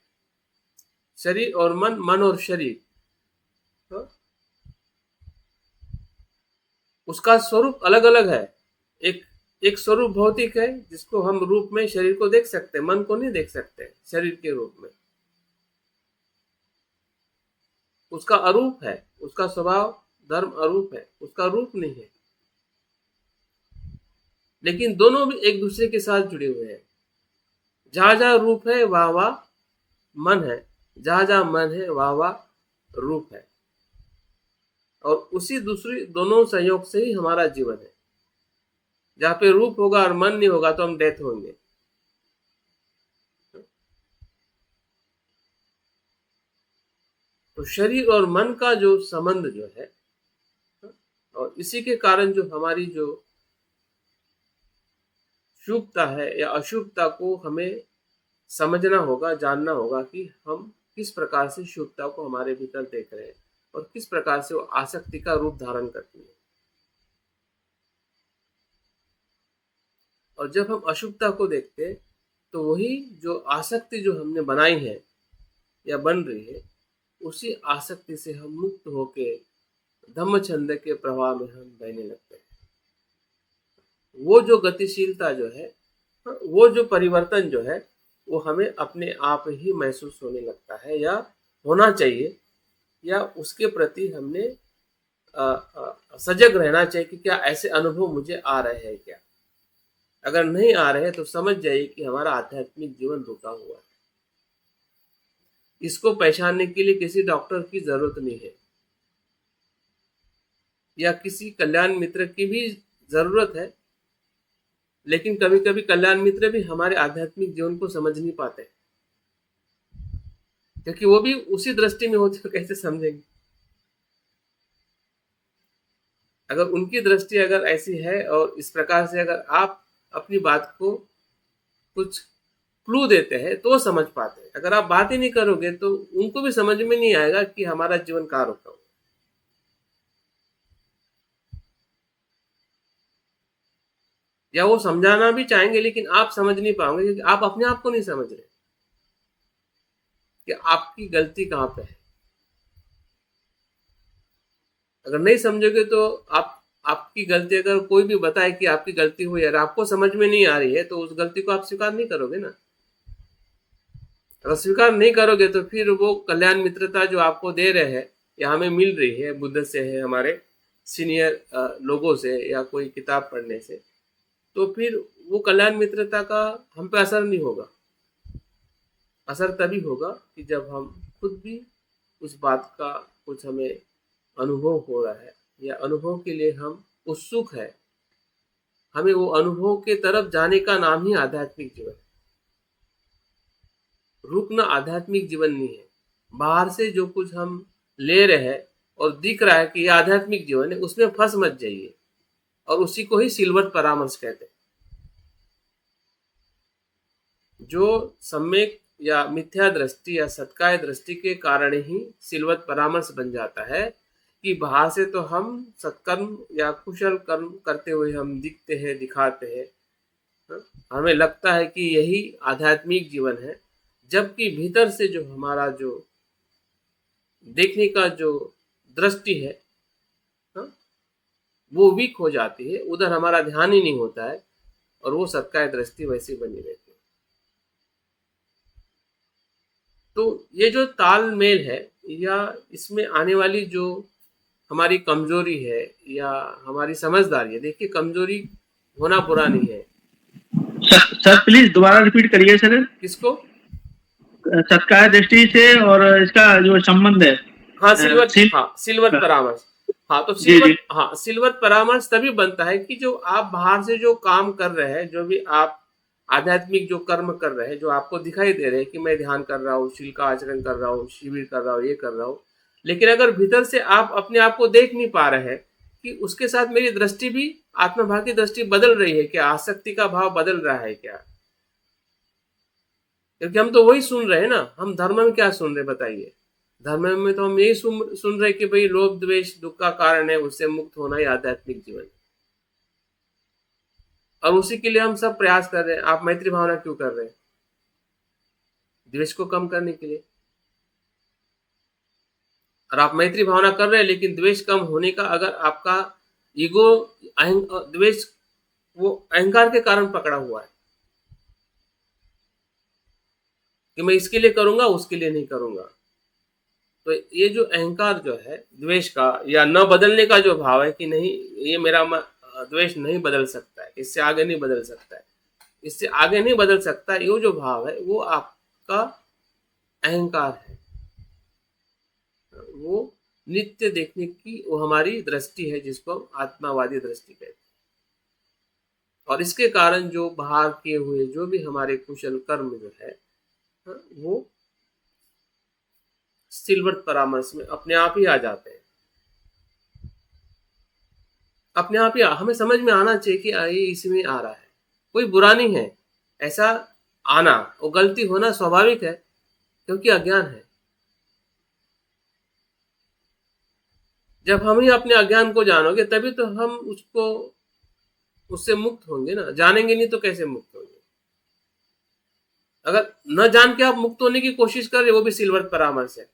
शरीर और मन, मन और शरीर, तो उसका स्वरूप अलग अलग है। एक एक स्वरूप भौतिक है जिसको हम रूप में शरीर को देख सकते हैं, मन को नहीं देख सकते शरीर के रूप में। उसका अरूप है, उसका स्वभाव धर्म अरूप है, उसका रूप नहीं है। लेकिन दोनों भी एक दूसरे के साथ जुड़े हुए हैं। जहां जहां रूप है वहां वहां मन है, जहां जहां मन है वहां वहां रूप है। और उसी दूसरी दोनों संयोग से ही हमारा जीवन है। जहां पे रूप होगा और मन नहीं होगा तो हम डेथ होंगे। तो शरीर और मन का जो संबंध जो है, और इसी के कारण जो हमारी जो शुभता है या अशुभता को हमें समझना होगा, जानना होगा कि हम किस प्रकार से शुभता को हमारे भीतर देख रहे हैं और किस प्रकार से वो आसक्ति का रूप धारण करती है। और जब हम अशुभता को देखते हैं तो वही जो आसक्ति जो हमने बनाई है या बन रही है, उसी आसक्ति से हम मुक्त होके धम्मचंद के प्रवाह में हम बहने लगते हैं। वो जो गतिशीलता जो है, वो जो परिवर्तन जो है, वो हमें अपने आप ही महसूस होने लगता है या होना चाहिए, या उसके प्रति हमने सजग रहना चाहिए कि क्या ऐसे अनुभव मुझे आ रहे हैं क्या। अगर नहीं आ रहे तो समझ जाइए कि हमारा आध्यात्मिक जीवन रुका हुआ है। इसको पहचानने के लिए किसी डॉक्टर की जरूरत नहीं है या किसी कल्याण मित्र की भी जरूरत है। लेकिन कभी कभी कल्याण मित्र भी हमारे आध्यात्मिक जीवन को समझ नहीं पाते, क्योंकि वो भी उसी दृष्टि में होते तो कैसे समझेंगे। अगर उनकी दृष्टि अगर ऐसी है और इस प्रकार से अगर आप अपनी बात को कुछ क्लू देते हैं तो समझ पाते हैं। अगर आप बात ही नहीं करोगे तो उनको भी समझ में नहीं आएगा कि हमारा जीवन कहाँ रुका हुआ। या वो समझाना भी चाहेंगे लेकिन आप समझ नहीं पाओगे, क्योंकि आप अपने आप को नहीं समझ रहे कि आपकी गलती कहाँ पे है। अगर नहीं समझोगे तो आपकी गलती अगर कोई भी बताए कि आपकी गलती हुई और आपको समझ में नहीं आ रही है तो उस गलती को आप स्वीकार नहीं करोगे ना। अगर स्वीकार नहीं करोगे तो फिर वो कल्याण मित्रता जो आपको दे रहे हैं या हमें मिल रही है, बुद्ध से है, हमारे सीनियर लोगों से या कोई किताब पढ़ने से, तो फिर वो कल्याण मित्रता का हम पे असर नहीं होगा। असर तभी होगा कि जब हम खुद भी उस बात का कुछ हमें अनुभव हो रहा है या अनुभव के लिए हम उत्सुक है। हमें वो अनुभव के तरफ जाने का नाम ही आध्यात्मिक जीवन है। रुकना आध्यात्मिक जीवन नहीं है। बाहर से जो कुछ हम ले रहे हैं और दिख रहा है कि यह आध्यात्मिक जीवन है, उसमें फंस मत जाइए। और उसी को ही सिलवट परामर्श कहते हैं। जो सम्यक या मिथ्या दृष्टि या सत्काय दृष्टि के कारण ही सिलवट परामर्श बन जाता है कि बाहर से तो हम सत्कर्म या कुशल कर्म करते हुए हम दिखते हैं, दिखाते हैं, हमें लगता है कि यही आध्यात्मिक जीवन है, जबकि भीतर से जो हमारा जो देखने का जो दृष्टि है, वो वीक हो जाती है। उधर हमारा ध्यान ही नहीं होता है और वो सत्काय दृष्टि वैसी बनी रहती है। तो ये जो तालमेल है या इसमें आने वाली जो हमारी कमजोरी है या हमारी समझदारी है, देखिए कमजोरी होना बुरा नहीं है। सर प्लीज दोबारा रिपीट करिए सर। किसको? सत्कार दृष्टि से और इसका जो संबंध है। हाँ, सिल्वर परामर्श। हाँ, तो सिल्वर परामर्श तभी बनता है कि जो आप बाहर से जो काम कर रहे हैं, जो भी आप आध्यात्मिक जो कर्म कर रहे हैं, जो आपको दिखाई दे रहे हैं कि मैं ध्यान कर रहा हूँ, शील का आचरण कर रहा हूँ, शिविर कर रहा हूँ, ये कर रहा हूँ, लेकिन अगर भीतर से आप अपने आप को देख नहीं पा रहे हैं कि उसके साथ मेरी दृष्टि भी, आत्मभाव की दृष्टि बदल रही है क्या, आसक्ति का भाव बदल रहा है क्या? क्योंकि हम तो वही सुन रहे हैं ना, हम धर्म में क्या सुन रहे बताइए? धर्म में तो हम यही सुन रहे कि भाई लोभ द्वेष दुख का कारण है, उससे मुक्त होना ही आध्यात्मिक जीवन, और उसी के लिए हम सब प्रयास कर रहे हैं। आप मैत्री भावना क्यों कर रहे हैं? द्वेष को कम करने के लिए। और आप मैत्री भावना कर रहे हैं, लेकिन द्वेष कम होने का अगर आपका ईगो, द्वेष वो अहंकार के कारण पकड़ा हुआ है कि मैं इसके लिए करूंगा, उसके लिए नहीं करूंगा, तो ये जो अहंकार जो है द्वेष का, या न बदलने का जो भाव है कि नहीं ये मेरा द्वेष नहीं बदल सकता है, इससे आगे नहीं बदल सकता है, इससे आगे नहीं बदल सकता, ये जो भाव है वो आपका अहंकार है, वो नित्य देखने की वो हमारी दृष्टि है, जिसको हम आत्मावादी दृष्टि कहते हैं। और इसके कारण जो बाहर किए हुए जो भी हमारे कुशल कर्म जो है वो सिलवट परामर्श में अपने आप ही आ जाते हैं, अपने आप ही हमें समझ में आना चाहिए कि ये इसमें आ रहा है, कोई बुरा नहीं है ऐसा आना, वो गलती होना स्वाभाविक है क्योंकि अज्ञान है। जब हम ही अपने अज्ञान को जानोगे तभी तो हम उससे मुक्त होंगे ना, जानेंगे नहीं तो कैसे मुक्त होंगे? अगर न जान के आप मुक्त होने की कोशिश कर रहे, वो भी सिलवट परामर्श है,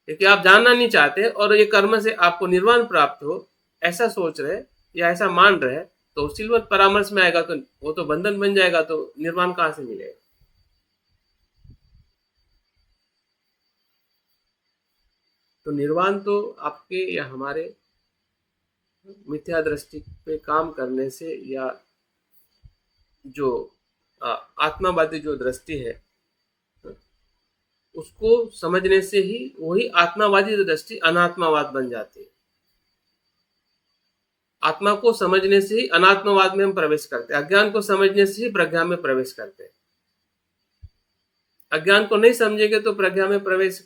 क्योंकि आप जानना नहीं चाहते और ये कर्म से आपको निर्वाण प्राप्त हो ऐसा सोच रहे या ऐसा मान रहे, तो सिलवट परामर्श में आएगा तो वो तो बंधन बन जाएगा, तो निर्वाण कहां से मिलेगा? तो निर्वाण तो आपके या हमारे मिथ्या दृष्टि पे काम करने से, या जो आत्मावादी जो दृष्टि है उसको समझने से ही वही आत्मावादी दृष्टि अनात्मावाद बन जाती है। आत्मा को समझने से ही अनात्मवाद में हम प्रवेश करते हैं, अज्ञान को समझने से ही प्रज्ञा में प्रवेश करते हैं। अज्ञान को नहीं समझेंगे तो प्रज्ञा में प्रवेश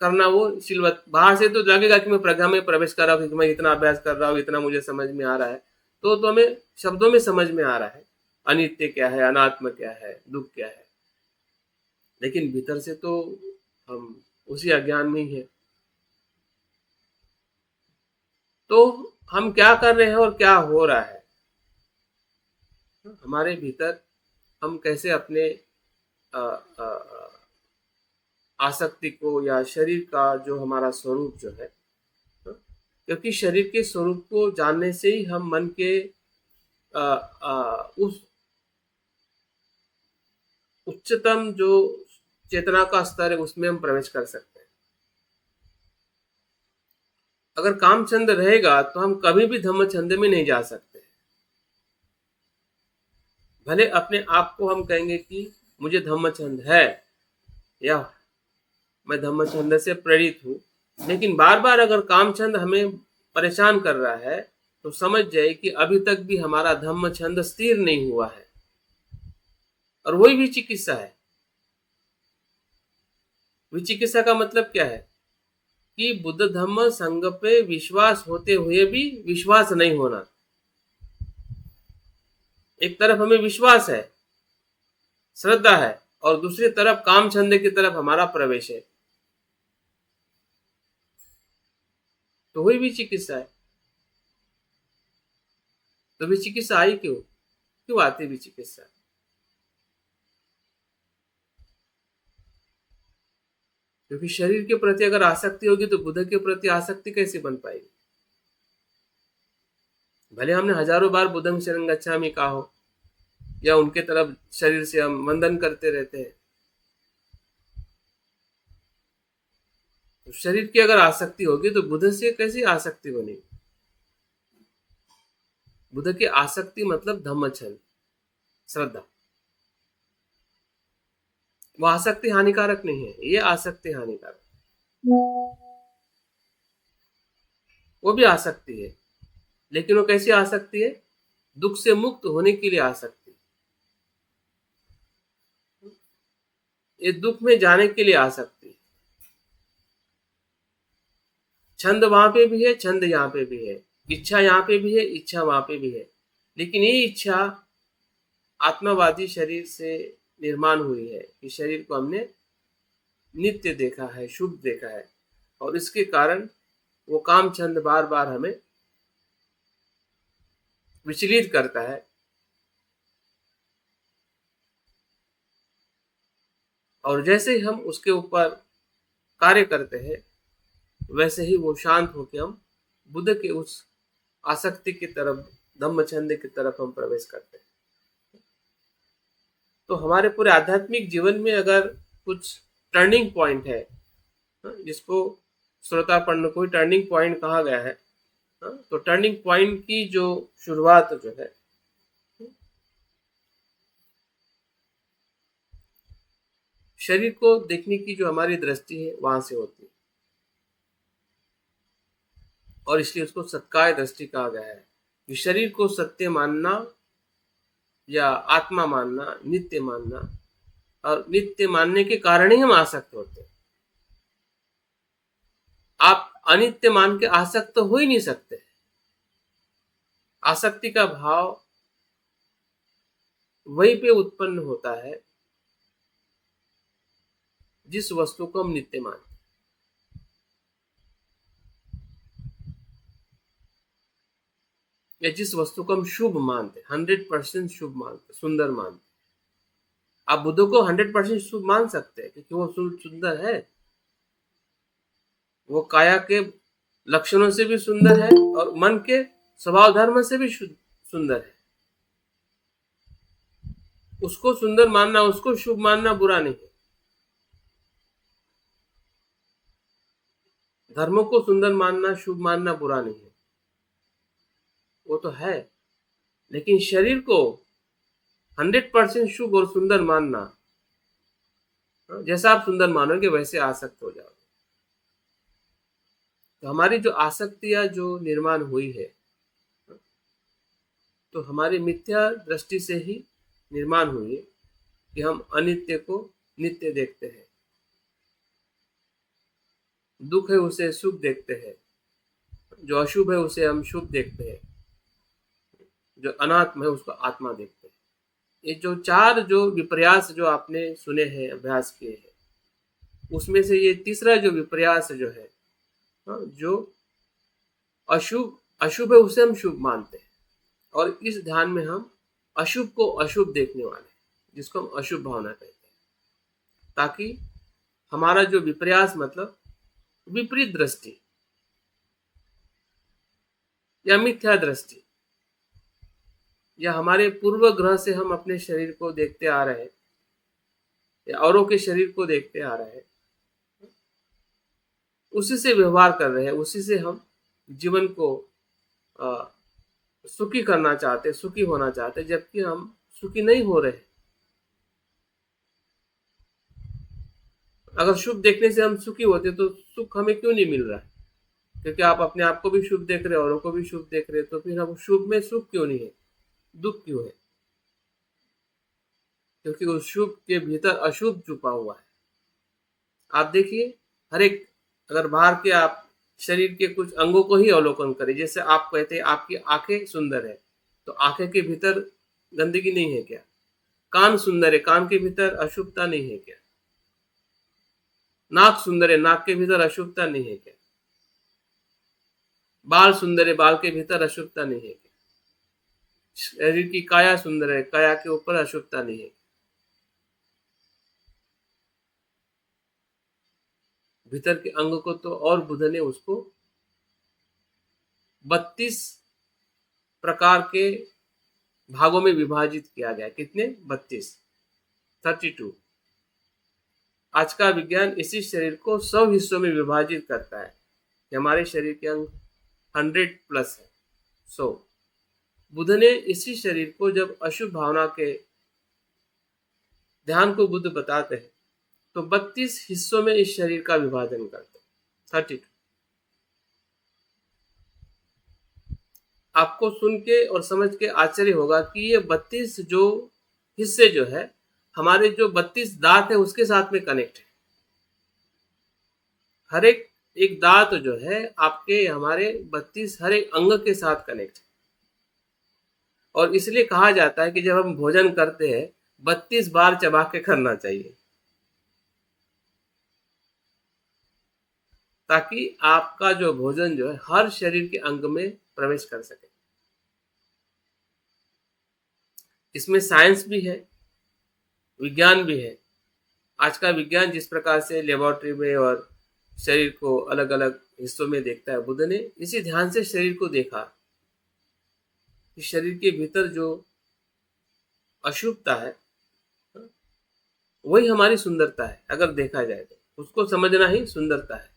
करना वो सिलवत, बाहर से तो लगेगा कि मैं प्रज्ञा में प्रवेश कर रहा हूँ, मैं इतना अभ्यास कर रहा हूँ, इतना मुझे समझ में आ रहा है, तो हमें शब्दों में समझ में आ रहा है अनित्य क्या है, अनात्म क्या है, दुख क्या है, लेकिन भीतर से तो हम उसी अज्ञान में ही है। तो हम क्या कर रहे हैं और क्या हो रहा है हमारे भीतर, हम कैसे अपने आसक्ति को या शरीर का जो हमारा स्वरूप जो है, क्योंकि शरीर के स्वरूप को जानने से ही हम मन के उस उच्चतम जो चेतना का स्तर है उसमें हम प्रवेश कर सकते हैं। अगर कामचंद रहेगा तो हम कभी भी धम्मचंद में नहीं जा सकते। भले अपने आप को हम कहेंगे कि मुझे धम्मचंद है या मैं धम्मचंद से प्रेरित हूं, लेकिन बार बार अगर कामचंद हमें परेशान कर रहा है तो समझ जाए कि अभी तक भी हमारा धम्मचंद स्थिर नहीं हुआ है, और वही विचिकित्सा है। विचिकित्सा का मतलब क्या है कि बुद्ध धम्म संघ पे विश्वास होते हुए भी विश्वास नहीं होना। एक तरफ हमें विश्वास है, श्रद्धा है, और दूसरी तरफ कामचंद की तरफ हमारा प्रवेश है, तो वही विचिकित्सा है। तो विचिकित्सा आई क्यों? क्यों आती विचिकित्सा? क्योंकि शरीर के प्रति अगर आसक्ति होगी तो बुद्ध के प्रति आसक्ति कैसे बन पाएगी? भले हमने हजारों बार बुद्धं शरणं गच्छामि कहा हो, या उनके तरफ शरीर से हम वंदन करते रहते हैं, तो शरीर की अगर आसक्ति होगी तो बुद्ध से कैसी आसक्ति बनेगी? बुद्ध की आसक्ति मतलब धम्मचंद, श्रद्धा। वो आसक्ति हानिकारक नहीं है, ये आसक्ति हानिकारक, वो भी आसक्ति है, लेकिन वो कैसी आसक्ति है? दुख से मुक्त होने के लिए आसक्ति। ये दुख में जाने के लिए आसक्ति है। छंद वहां पे भी है, छंद यहाँ पे भी है, इच्छा यहाँ पे भी है, इच्छा वहां पे भी है, लेकिन ये इच्छा आत्मवादी शरीर से निर्माण हुई है कि शरीर को हमने नित्य देखा है, शुभ देखा है, और इसके कारण वो काम छंद बार बार हमें विचलित करता है। और जैसे ही हम उसके ऊपर कार्य करते हैं वैसे ही वो शांत होकर हम बुद्ध के उस आसक्ति की तरफ, धम्म छंद की तरफ हम प्रवेश करते हैं। तो हमारे पूरे आध्यात्मिक जीवन में अगर कुछ टर्निंग पॉइंट है, जिसको श्रोतापन्न को टर्निंग पॉइंट कहा गया है, तो टर्निंग पॉइंट की जो शुरुआत जो है शरीर को देखने की जो हमारी दृष्टि है वहां से होती है, और इसलिए उसको सत्काय दृष्टि कहा गया है कि शरीर को सत्य मानना या आत्मा मानना, नित्य मानना, और नित्य मानने के कारण ही हम आसक्त होते हैं। आप अनित्य मान के आसक्त हो ही नहीं सकते। आसक्ति का भाव वहीं पे उत्पन्न होता है जिस वस्तु को हम नित्य मानते हैं। या जिस वस्तु को हम शुभ मानते, 100% शुभ मानते, सुंदर मानते। आप बुद्ध को 100% शुभ मान सकते हैं क्योंकि वो सुंदर है, वो काया के लक्षणों से भी सुंदर है और मन के स्वभाव धर्म से भी सुंदर है। उसको सुंदर मानना, उसको शुभ मानना बुरा नहीं है। धर्मों को सुंदर मानना, शुभ मानना बुरा नहीं है, वो तो है। लेकिन शरीर को 100% शुभ और सुंदर मानना, जैसा आप सुंदर मानोगे वैसे आसक्त हो जाओगे। तो हमारी जो आसक्तियां जो निर्माण हुई है, तो हमारी मिथ्या दृष्टि से ही निर्माण हुई है कि हम अनित्य को नित्य देखते हैं, दुख है उसे सुख देखते हैं, जो अशुभ है उसे हम शुभ देखते हैं, जो अनात्म है उसको आत्मा देखते हैं। ये जो चार जो विपर्यास जो आपने सुने हैं, अभ्यास किए हैं, उसमें से ये तीसरा जो विपर्यास जो है, जो अशुभ है उसे हम शुभ मानते हैं, और इस ध्यान में हम अशुभ को अशुभ देखने वाले, जिसको हम अशुभ भावना कहते हैं, ताकि हमारा जो विपर्यास मतलब विपरीत दृष्टि या मिथ्या दृष्टि, या हमारे पूर्व ग्रह से हम अपने शरीर को देखते आ रहे हैं या औरों के शरीर को देखते आ रहे हैं, उसी से व्यवहार कर रहे हैं, उसी से हम जीवन को सुखी करना चाहते, सुखी होना चाहते, जबकि हम सुखी नहीं हो रहे। अगर शुभ देखने से हम सुखी होते तो सुख हमें क्यों नहीं मिल रहा है? क्योंकि आप अपने आप को भी शुभ देख रहे, औरों को भी शुभ देख रहे, तो फिर हम शुभ में सुख क्यों नहीं है, दुख क्यों है? क्योंकि उस शुभ के भीतर अशुभ छुपा हुआ है। आप देखिए, हर एक, अगर बाहर के आप शरीर के कुछ अंगों को ही अवलोकन करें, जैसे आप कहते हैं आपकी आंखें सुंदर है, तो आंखें के भीतर गंदगी नहीं है क्या? कान सुंदर है, कान के भीतर अशुभता नहीं है क्या? नाक सुंदर है, नाक के भीतर अशुभता नहीं है क्या? बाल सुंदर है, बाल के भीतर अशुभता नहीं है क्या? शरीर की काया सुंदर है, काया के ऊपर अशुभता नहीं है। भीतर के अंग को तो और बुद्ध ने उसको 32 प्रकार के भागों में विभाजित किया गया। कितने? 32। आज का विज्ञान इसी शरीर को 100 हिस्सों में विभाजित करता है कि हमारे शरीर के अंग 100+ है, 100। बुद्ध ने इसी शरीर को जब अशुभ भावना के ध्यान को बुद्ध बताते हैं तो 32 हिस्सों में इस शरीर का विभाजन करते हैं, 32। आपको सुन के और समझ के आश्चर्य होगा कि ये 32 जो हिस्से जो है हमारे जो 32 दांत है उसके साथ में कनेक्ट है। हर एक दांत जो है आपके हमारे 32 हर एक अंग के साथ कनेक्ट है। और इसलिए कहा जाता है कि जब हम भोजन करते हैं 32 बार चबा के करना चाहिए, ताकि आपका जो भोजन जो है हर शरीर के अंग में प्रवेश कर सके। इसमें साइंस भी है, विज्ञान भी है। आज का विज्ञान जिस प्रकार से लेबोरेटरी में और शरीर को अलग अलग हिस्सों में देखता है, बुद्ध ने इसी ध्यान से शरीर को देखा कि शरीर के भीतर जो अशुभता है वही हमारी सुंदरता है। अगर देखा जाए तो उसको समझना ही सुंदरता है,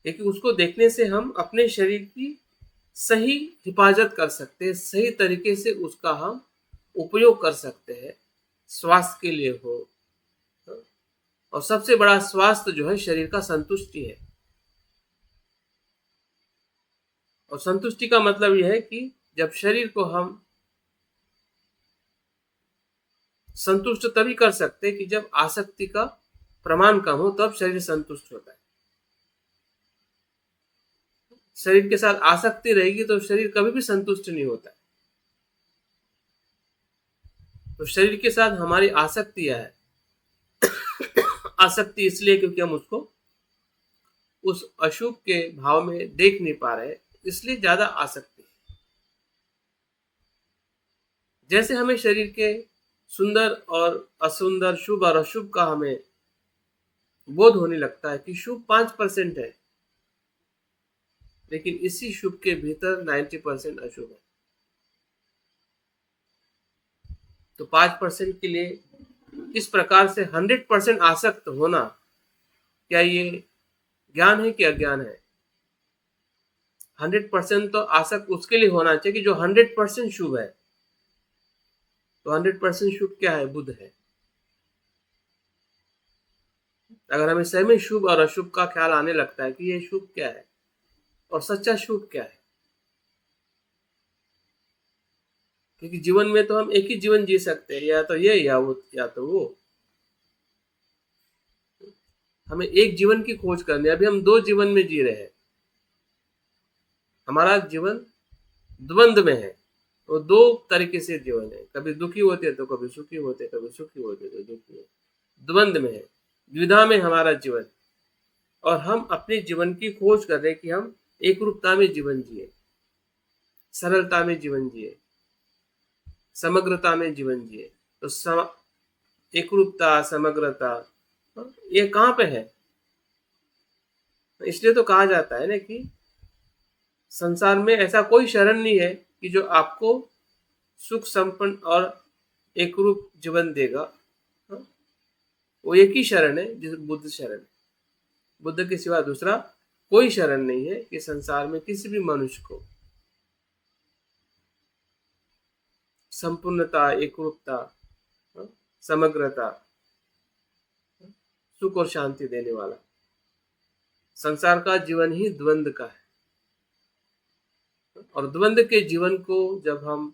क्योंकि उसको देखने से हम अपने शरीर की सही हिफाजत कर सकते हैं, सही तरीके से उसका हम उपयोग कर सकते हैं, स्वास्थ्य के लिए हो। और सबसे बड़ा स्वास्थ्य जो है शरीर का संतुष्टि है। और संतुष्टि का मतलब यह है कि जब शरीर को हम संतुष्ट तभी कर सकते हैं कि जब आसक्ति का प्रमाण कम हो, तब शरीर संतुष्ट होता है। शरीर के साथ आसक्ति रहेगी तो शरीर कभी भी संतुष्ट नहीं होता है। तो शरीर के साथ हमारी आसक्तियां है। आसक्ति इसलिए क्योंकि हम उसको उस अशुभ के भाव में देख नहीं पा रहे, इसलिए ज्यादा आसक्ति है। जैसे हमें शरीर के सुंदर और असुंदर, शुभ और अशुभ का हमें बोध होने लगता है कि शुभ 5% है, लेकिन इसी शुभ के भीतर 90% अशुभ है। तो 5% के लिए इस प्रकार से 100% आसक्त होना, क्या ये ज्ञान है कि अज्ञान है? 100% तो आसक्त उसके लिए होना चाहिए कि जो 100% शुभ है। तो 100% शुभ क्या है? बुद्ध है। अगर हमें सही में शुभ और अशुभ का ख्याल आने लगता है कि ये शुभ क्या है और सच्चा शुभ क्या है, क्योंकि जीवन में तो हम एक ही जीवन जी सकते हैं, या तो ये या वो या तो वो। हमें एक जीवन की खोज करनी है। अभी हम 2 जीवन में जी रहे हैं। हमारा जीवन द्वंद्व में है। वो 2 तरीके से जीवन है, कभी दुखी होते तो कभी सुखी होते, कभी सुखी होते तो दुखी होते। द्वंद्व में है, द्विधा में हमारा जीवन। और हम अपने जीवन की खोज कर रहे हैं कि हम एक रूपता में जीवन जिए, सरलता में जीवन जिए, समग्रता में जीवन जिए। तो एक रूपता, समग्रता, ये कहाँ पे है? इसलिए तो कहा जाता है ना कि संसार में ऐसा कोई शरण नहीं है कि जो आपको सुख, संपन्न और एक रूप जीवन देगा। वो एक ही शरण है, जिस बुद्ध शरण है। बुद्ध के सिवा दूसरा कोई शरण नहीं है कि संसार में किसी भी मनुष्य को संपूर्णता, एकरूपता, समग्रता, सुख और शांति देने वाला। संसार का जीवन ही द्वंद्व का है। और द्वंद्व के जीवन को जब हम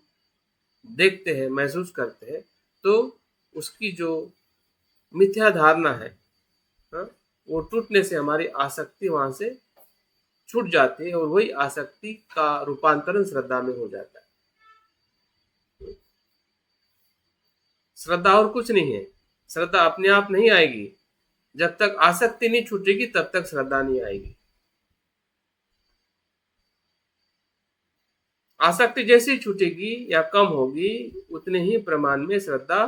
देखते हैं, महसूस करते हैं, तो उसकी जो मिथ्या धारणा है वो टूटने से हमारी आसक्ति वहां से छूट जाती है, और वही आसक्ति का रूपांतरण श्रद्धा में हो जाता है। श्रद्धा और कुछ नहीं है। श्रद्धा अपने आप नहीं आएगी। जब तक आसक्ति नहीं छूटेगी तब तक श्रद्धा नहीं आएगी। आसक्ति जैसे ही छूटेगी या कम होगी, उतने ही प्रमाण में श्रद्धा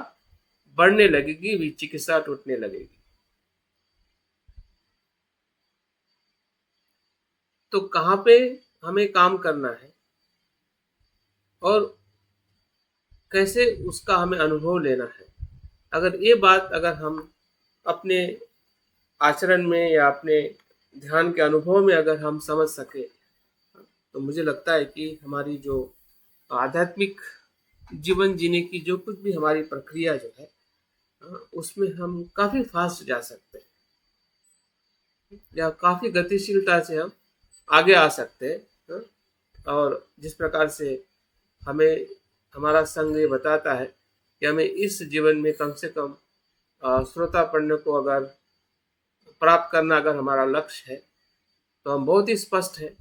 बढ़ने लगेगी, विचिकित्सा टूटने लगेगी। तो कहाँ पे हमें काम करना है और कैसे उसका हमें अनुभव लेना है, अगर ये बात अगर हम अपने आचरण में या अपने ध्यान के अनुभव में अगर हम समझ सके, तो मुझे लगता है कि हमारी जो आध्यात्मिक जीवन जीने की जो कुछ भी हमारी प्रक्रिया जो है, उसमें हम काफ़ी फास्ट जा सकते हैं, या काफ़ी गतिशीलता से हम आगे आ सकते हैं। और जिस प्रकार से हमें हमारा संघ ये बताता है कि हमें इस जीवन में कम से कम श्रोतापन्न को अगर प्राप्त करना अगर हमारा लक्ष्य है, तो हम बहुत ही स्पष्ट है,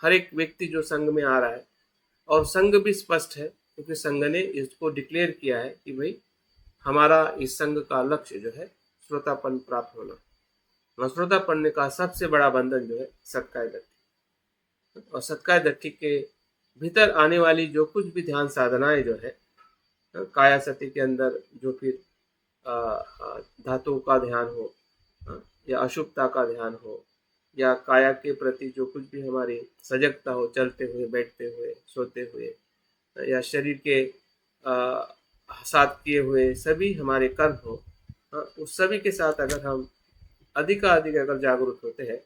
हर एक व्यक्ति जो संघ में आ रहा है, और संघ भी स्पष्ट है क्योंकि संघ ने इसको डिक्लेयर किया है कि भाई हमारा इस संघ का लक्ष्य जो है श्रोतापन्न प्राप्त होना। और श्रोतापन्न का सबसे बड़ा बंधन जो है सत्काय दृष्टि, और सत्काय दृष्टि के भीतर आने वाली जो कुछ भी ध्यान साधनाएं जो है, काया सती के अंदर जो फिर धातुओं का ध्यान हो, या अशुभता का ध्यान हो, या काया के प्रति जो कुछ भी हमारी सजगता हो, चलते हुए, बैठते हुए, सोते हुए, या शरीर के साथ किए हुए सभी हमारे कर्म हो, उस सभी के साथ अगर हम अधिकाधिक अगर जागरूक होते हैं,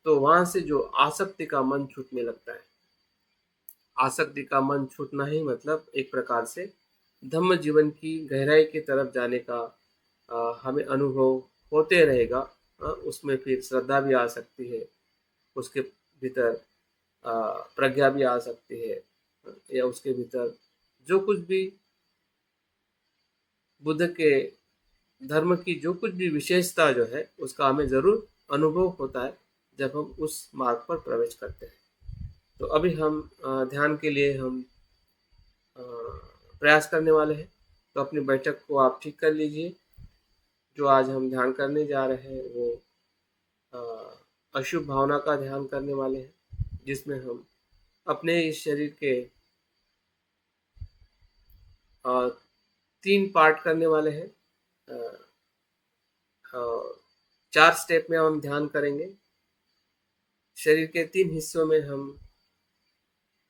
तो वहां से जो आसक्ति का मन छूटने लगता है। आसक्ति का मन छूटना ही मतलब एक प्रकार से धम्म जीवन की गहराई की तरफ जाने का हमें अनुभव होते रहेगा। उसमें फिर श्रद्धा भी आ सकती है, उसके भीतर प्रज्ञा भी आ सकती है, या उसके भीतर जो कुछ भी बुद्ध के धर्म की जो कुछ भी विशेषता जो है उसका हमें ज़रूर अनुभव होता है जब हम उस मार्ग पर प्रवेश करते हैं। तो अभी हम ध्यान के लिए हम प्रयास करने वाले हैं। तो अपनी बैठक को आप ठीक कर लीजिए। जो आज हम ध्यान करने जा रहे हैं वो अशुभ भावना का ध्यान करने वाले हैं, जिसमें हम अपने इस शरीर के 3 पार्ट करने वाले हैं। 4 स्टेप में हम ध्यान करेंगे। शरीर के 3 हिस्सों में हम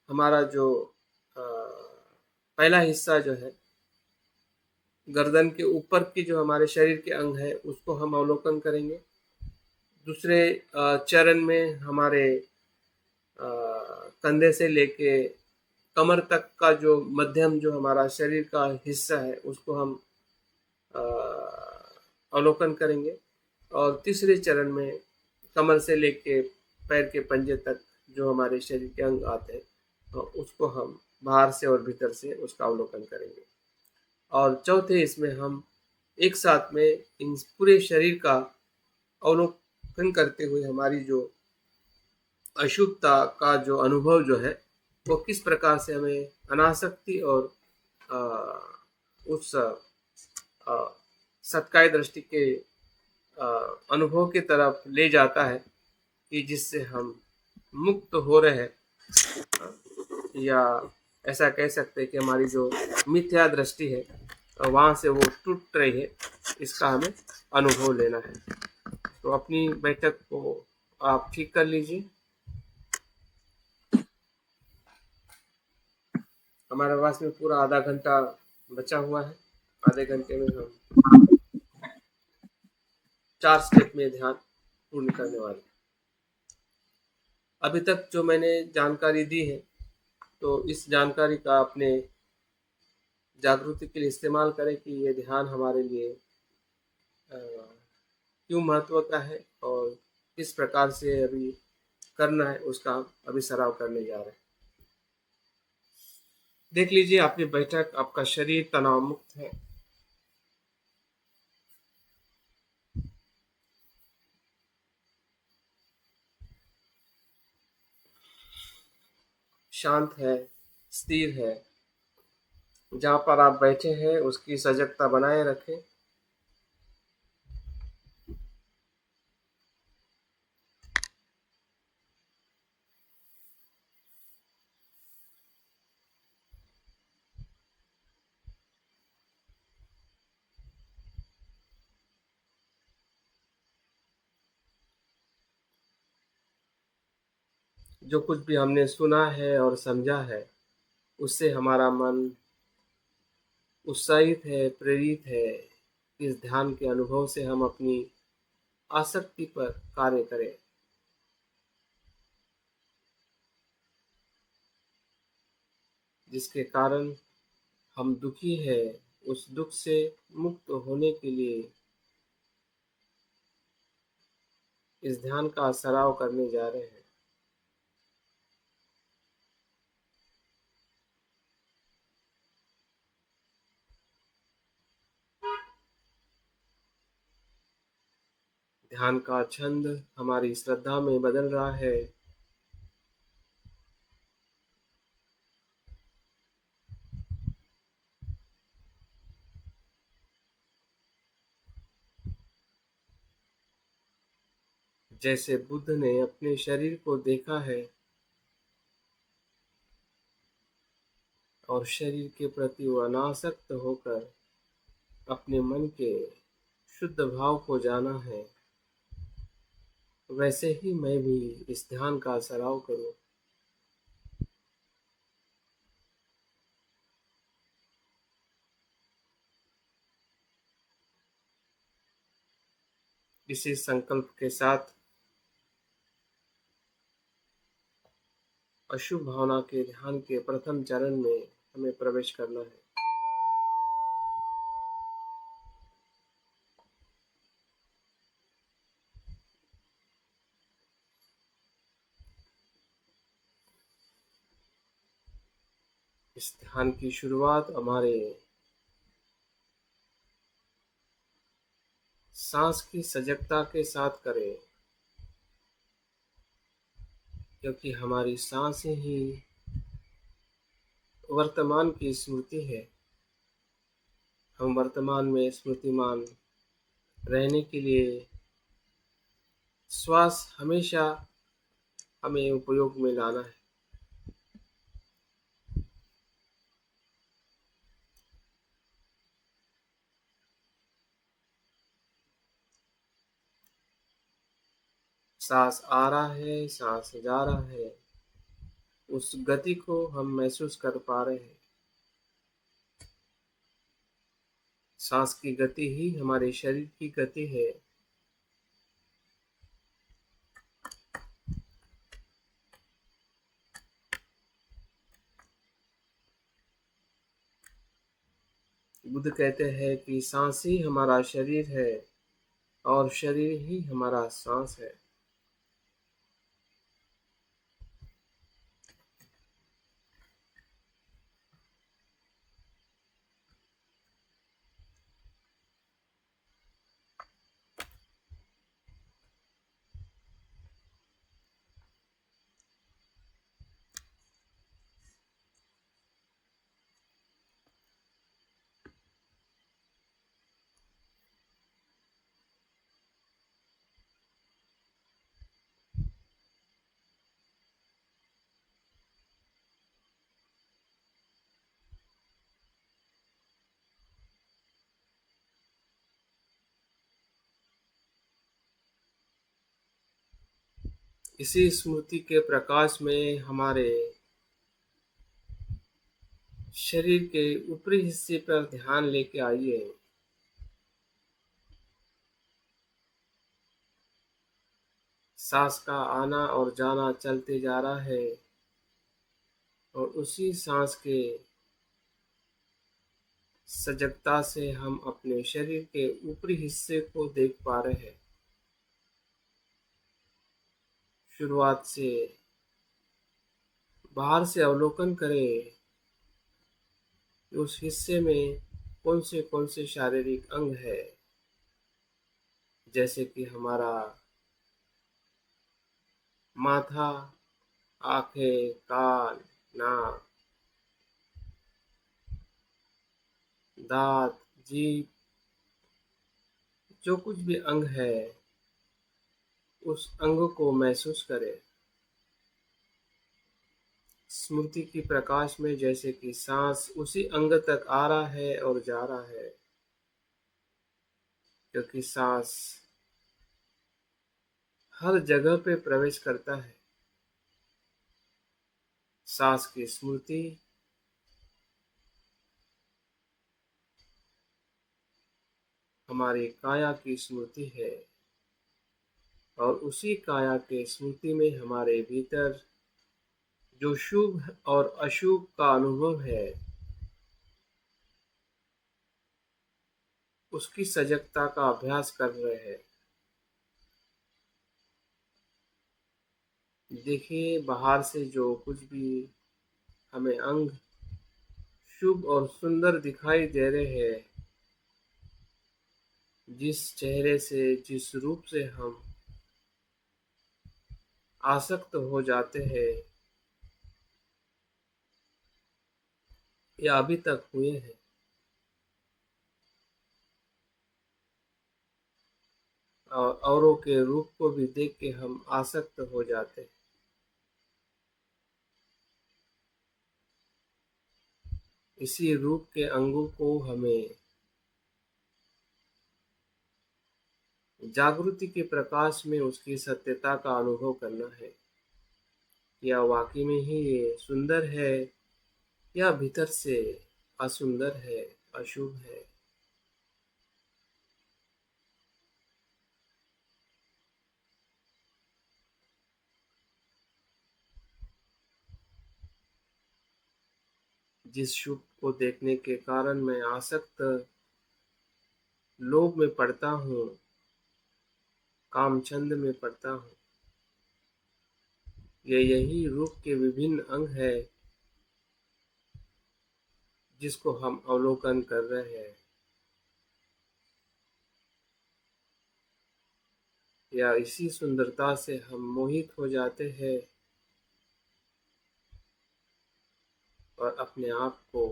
हमारा जो पहला हिस्सा जो है गर्दन के ऊपर की जो हमारे शरीर के अंग है उसको हम अवलोकन करेंगे। दूसरे चरण में हमारे कंधे से लेके कमर तक का जो मध्यम जो हमारा शरीर का हिस्सा है उसको हम अवलोकन करेंगे। और तीसरे चरण में कमर से लेके पैर के पंजे तक जो हमारे शरीर के अंग आते हैं, तो उसको हम बाहर से और भीतर से उसका अवलोकन करेंगे। और चौथे इसमें हम एक साथ में इन पूरे शरीर का अवलोकन करते हुए हमारी जो अशुभता का जो अनुभव जो है वो किस प्रकार से हमें अनासक्ति और उस सत्काय दृष्टि के अनुभव की तरफ ले जाता है कि जिससे हम मुक्त हो रहे हैं, या ऐसा कह सकते हैं कि हमारी जो मिथ्या दृष्टि है वहाँ से वो टूट रही है, इसका हमें अनुभव लेना है। तो अपनी बैठक को आप ठीक कर लीजिए। हमारे पास में पूरा आधा घंटा बचा हुआ है। आधे घंटे में हम 4 स्टेप में ध्यान पूर्ण करने वाले। अभी तक जो मैंने जानकारी दी है, तो इस जानकारी का अपने जागृति के लिए इस्तेमाल करें कि ये ध्यान हमारे लिए क्यों महत्व का है और किस प्रकार से अभी करना है, उसका हम अभी सराव करने जा रहे हैं। देख लीजिए आपकी बैठक, आपका शरीर तनाव मुक्त है। शांत है, स्थिर है। जहाँ पर आप बैठे हैं उसकी सजगता बनाए रखें। जो कुछ भी हमने सुना है और समझा है उससे हमारा मन उत्साहित है, प्रेरित है। इस ध्यान के अनुभव से हम अपनी आसक्ति पर कार्य करें, जिसके कारण हम दुखी है, उस दुख से मुक्त होने के लिए इस ध्यान का सराव करने जा रहे हैं। ध्यान का छंद हमारी श्रद्धा में बदल रहा है। जैसे बुद्ध ने अपने शरीर को देखा है और शरीर के प्रति वो अनासक्त होकर अपने मन के शुद्ध भाव को जाना है, वैसे ही मैं भी इस ध्यान का सराव करूं। इसी संकल्प के साथ अशुभ भावना के ध्यान के प्रथम चरण में हमें प्रवेश करना है। इस ध्यान की शुरुआत हमारे सांस की सजगता के साथ करें, क्योंकि हमारी सांस ही वर्तमान की स्मृति है। हम वर्तमान में स्मृतिमान रहने के लिए श्वास हमेशा हमें उपयोग में लाना है। सांस आ रहा है, सांस जा रहा है, उस गति को हम महसूस कर पा रहे हैं। सांस की गति ही हमारे शरीर की गति है। बुद्ध कहते हैं कि सांस ही हमारा शरीर है और शरीर ही हमारा सांस है। इसी स्मृति के प्रकाश में हमारे शरीर के ऊपरी हिस्से पर ध्यान लेके आइए। सांस का आना और जाना चलते जा रहा है और उसी सांस के सजगता से हम अपने शरीर के ऊपरी हिस्से को देख पा रहे हैं। शुरुआत से बाहर से अवलोकन करें कि उस हिस्से में कौन से शारीरिक अंग है, जैसे कि हमारा माथा, आंखें, कान, नाक, दांत, जीभ, जो कुछ भी अंग है उस अंग को महसूस करें। स्मृति की प्रकाश में जैसे कि सांस उसी अंग तक आ रहा है और जा रहा है, क्योंकि सांस हर जगह पे प्रवेश करता है। सांस की स्मृति हमारी काया की स्मृति है और उसी काया के स्मृति में हमारे भीतर जो शुभ और अशुभ का अनुभव है उसकी सजगता का अभ्यास कर रहे हैं। देखिए, बाहर से जो कुछ भी हमें अंग शुभ और सुंदर दिखाई दे रहे हैं जिस चेहरे से, जिस रूप से हम आसक्त हो जाते हैं या अभी तक हुए हैं, और औरों के रूप को भी देख के हम आसक्त हो जाते हैं। इसी रूप के अंगों को हमें जागृति के प्रकाश में उसकी सत्यता का अनुभव करना है। क्या वाकई में ही ये सुंदर है, या भीतर से असुंदर है, अशुभ है। जिस शुभ को देखने के कारण मैं आसक्त, लोभ में पड़ता हूँ, कामचंद में पड़ता हूँ, ये यही रूप के विभिन्न अंग है जिसको हम अवलोकन कर रहे हैं। या इसी सुंदरता से हम मोहित हो जाते हैं और अपने आप को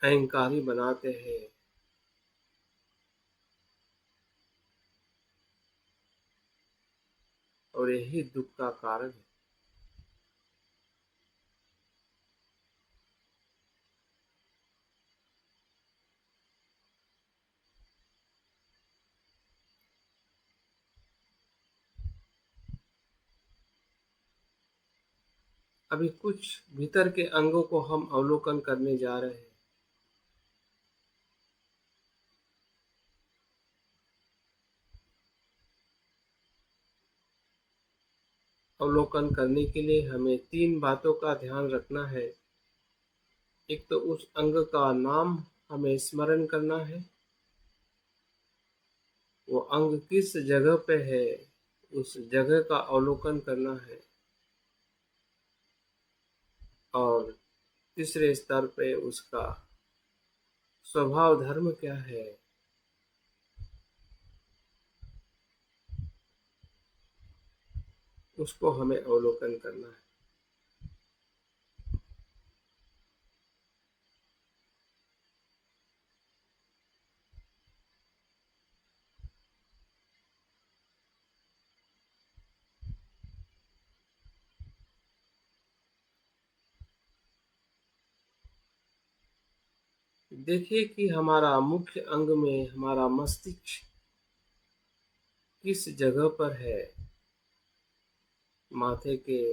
अहंकारी बनाते हैं। और यही दुख का कारण है। अभी कुछ भीतर के अंगों को हम अवलोकन करने जा रहे हैं। अवलोकन करने के लिए हमें तीन बातों का ध्यान रखना है। एक तो उस अंग का नाम हमें स्मरण करना है, वो अंग किस जगह पे है उस जगह का अवलोकन करना है। और तीसरे स्तर पे उसका स्वभाव धर्म क्या है, उसको हमें अवलोकन करना है। देखिए कि हमारा मुख्य अंग में हमारा मस्तिष्क किस जगह पर है। माथे के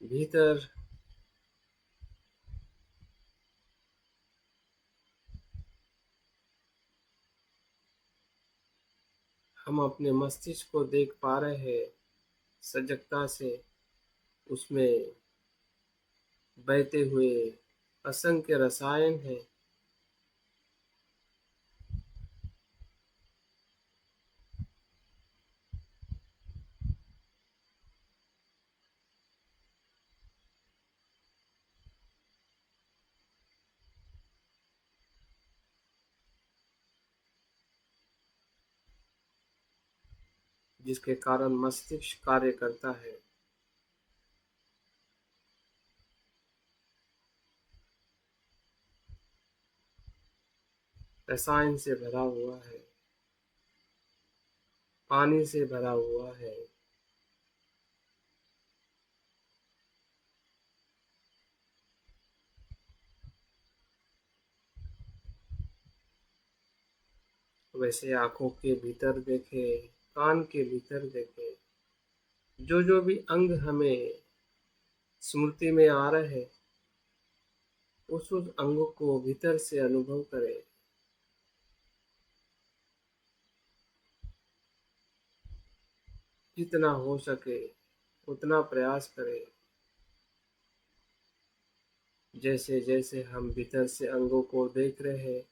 भीतर, हम अपने मस्तिष्क को देख पा रहे हैं सजगता से। उसमें बहते हुए असंख्य रसायन हैं, जिसके कारण मस्तिष्क कार्य करता है। रसायन से भरा हुआ है, पानी से भरा हुआ है। वैसे आंखों के भीतर देखे, कान के भीतर देखे, जो जो भी अंग हमें स्मृति में आ रहे हैं, उस अंग को भीतर से अनुभव करें। जितना हो सके उतना प्रयास करें। जैसे जैसे हम भीतर से अंगों को देख रहे हैं,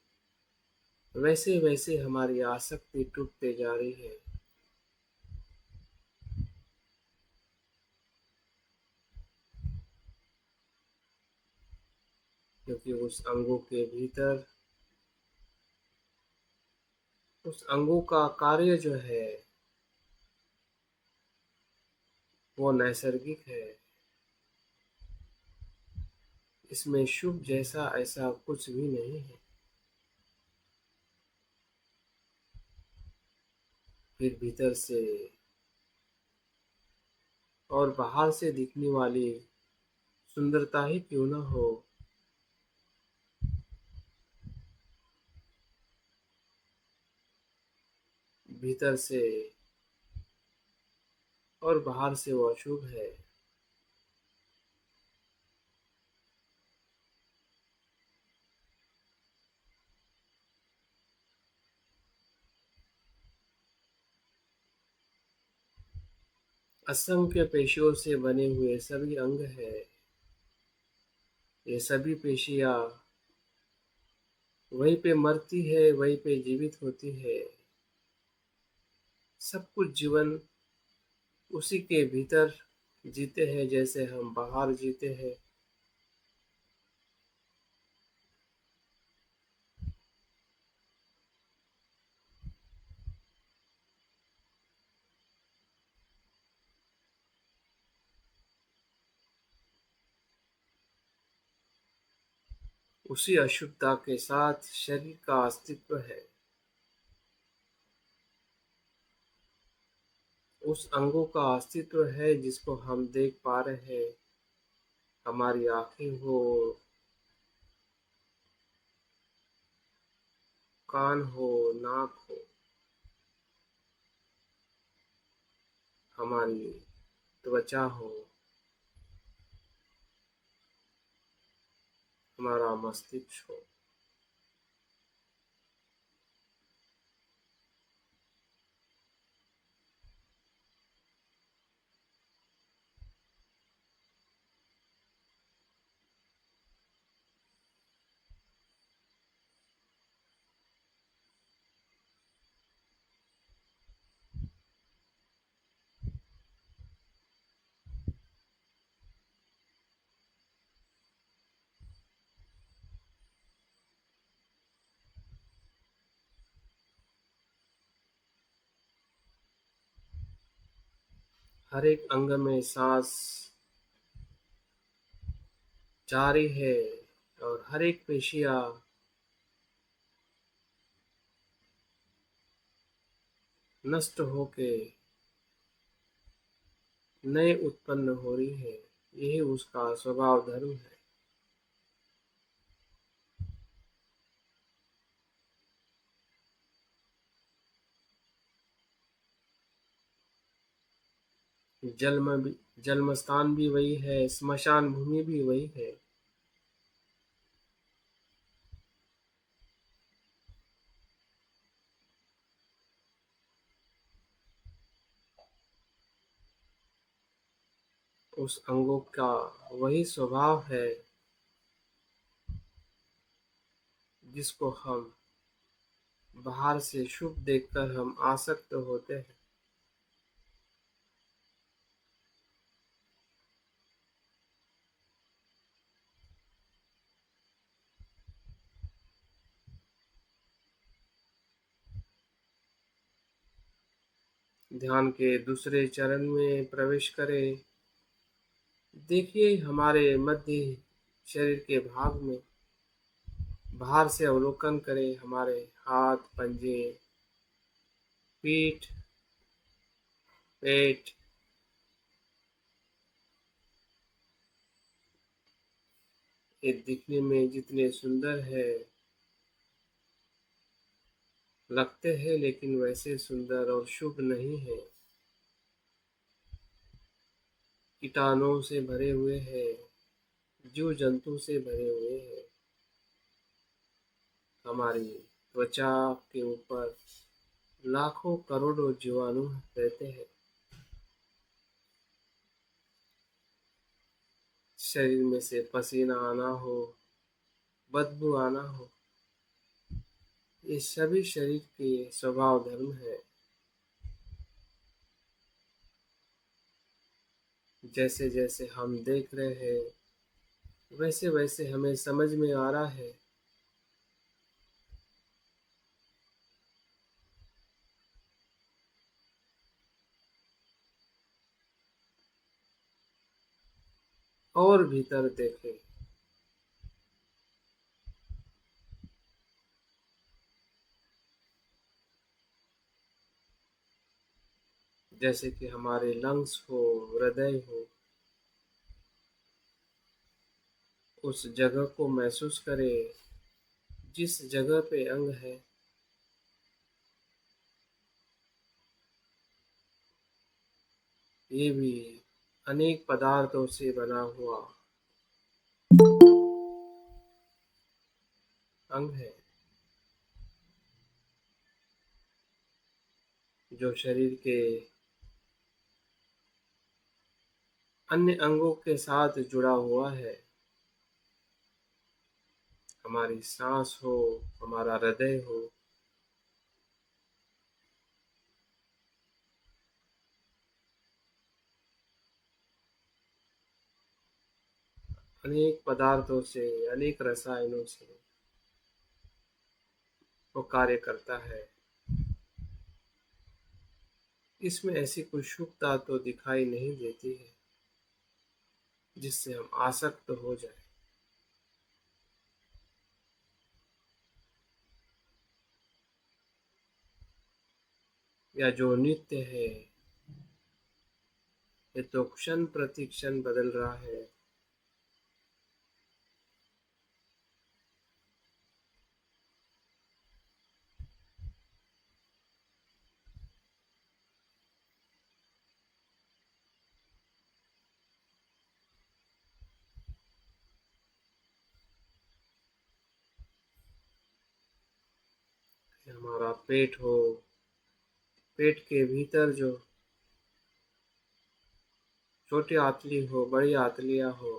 वैसे वैसे हमारी आसक्ति टूटते जा रही है। क्योंकि उस अंगों के भीतर उस अंगों का कार्य जो है वो नैसर्गिक है। इसमें शुभ जैसा ऐसा कुछ भी नहीं है। फिर भीतर से और बाहर से दिखने वाली सुंदरता ही क्यों न हो, भीतर से और बाहर से वो अशुभ है। असंख्य पेशियों से बने हुए सभी अंग है। ये सभी पेशियां वहीं पे मरती है, वहीं पे जीवित होती है। सब कुछ जीवन उसी के भीतर जीते हैं जैसे हम बाहर जीते हैं। उसी अशुद्धता के साथ शरीर का अस्तित्व है। उस अंगों का अस्तित्व है जिसको हम देख पा रहे हैं। हमारी आंखें हो, कान हो, नाक हो, हमारी त्वचा हो, हमारा मस्तिष्क हो। हर एक अंग में सांस जारी है और हर एक पेशियां नष्ट होके नए उत्पन्न हो रही है। यही उसका स्वभाव धर्म है। जन्म भी जन्म स्थान भी वही है, स्मशान भूमि भी वही है। उस अंगों का वही स्वभाव है जिसको हम बाहर से शुभ देखकर हम आसक्त होते हैं। ध्यान के दूसरे चरण में प्रवेश करें। देखिए हमारे मध्य शरीर के भाग में बाहर से अवलोकन करें। हमारे हाथ, पंजे, पीठ, पेट, ये दिखने में जितने सुंदर है लगते हैं, लेकिन वैसे सुंदर और शुभ नहीं है। कीटाणुओं से भरे हुए हैं, जीव जंतु से भरे हुए हैं। हमारी त्वचा के ऊपर लाखों करोड़ों जीवाणु रहते हैं। शरीर में से पसीना आना हो, बदबू आना हो, ये सभी शरीर के स्वभाव धर्म है। जैसे जैसे हम देख रहे हैं वैसे वैसे हमें समझ में आ रहा है और भीतर देखें। जैसे कि हमारे लंग्स हो, हृदय हो, उस जगह को महसूस करें जिस जगह पे अंग है। ये भी अनेक पदार्थों से बना हुआ अंग है, जो शरीर के अन्य अंगों के साथ जुड़ा हुआ है। हमारी सांस हो, हमारा हृदय हो, अनेक पदार्थों से, अनेक रसायनों से वो कार्य करता है। इसमें ऐसी कोई शुभता तो दिखाई नहीं देती है जिससे हम आसक्त हो जाए, या जो नित्य है। ये तो क्षण प्रति क्षण बदल रहा है। हमारा पेट हो, पेट के भीतर जो छोटी आंतली हो, बड़ी आंतलियां हो,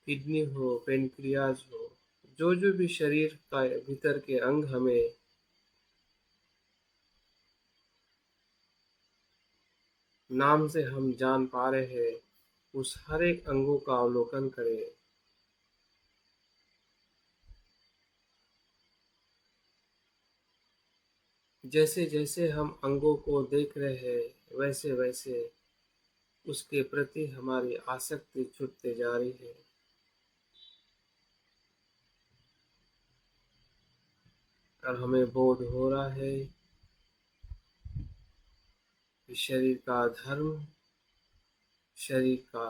किडनी हो, पेनक्रियाज हो, जो जो भी शरीर का भीतर के अंग हमें नाम से हम जान पा रहे हैं, उस हर एक अंगों का अवलोकन करें। जैसे जैसे हम अंगों को देख रहे हैं, वैसे वैसे उसके प्रति हमारी आसक्ति छूटते जा रही है। और हमें बोध हो रहा है कि शरीर का धर्म, शरीर का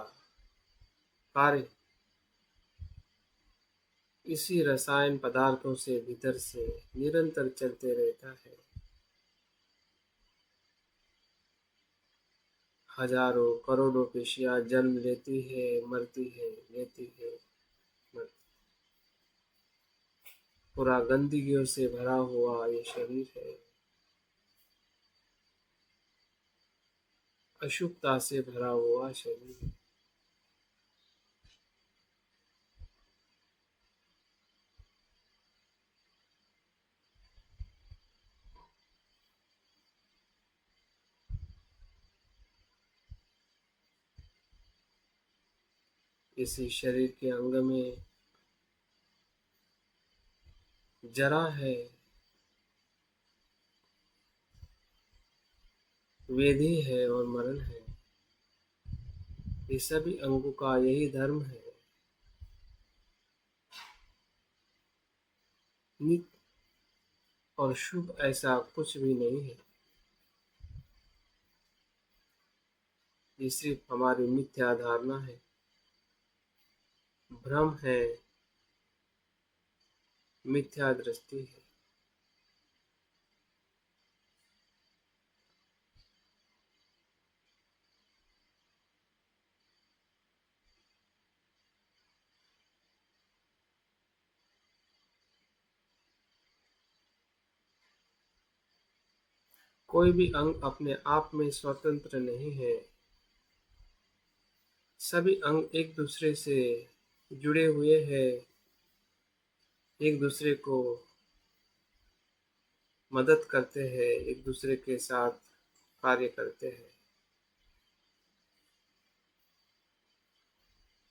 कार्य इसी रसायन पदार्थों से भीतर से निरंतर चलते रहता है। हजारों करोड़ों पेशियां जन्म लेती है, मरती है, लेती है, मरती। पूरा गंदगियों से भरा हुआ ये शरीर है, अशुभता से भरा हुआ शरीर है। इसी शरीर के अंग में जरा है, वेदी है और मरण है। ये सभी अंगों का यही धर्म है। नित्य और शुभ ऐसा कुछ भी नहीं है। ये सिर्फ हमारी मिथ्या धारणा है, भ्रम है, मिथ्या दृष्टि है। कोई भी अंग अपने आप में स्वतंत्र नहीं है। सभी अंग एक दूसरे से जुड़े हुए हैं, एक दूसरे को मदद करते हैं, एक दूसरे के साथ कार्य करते हैं।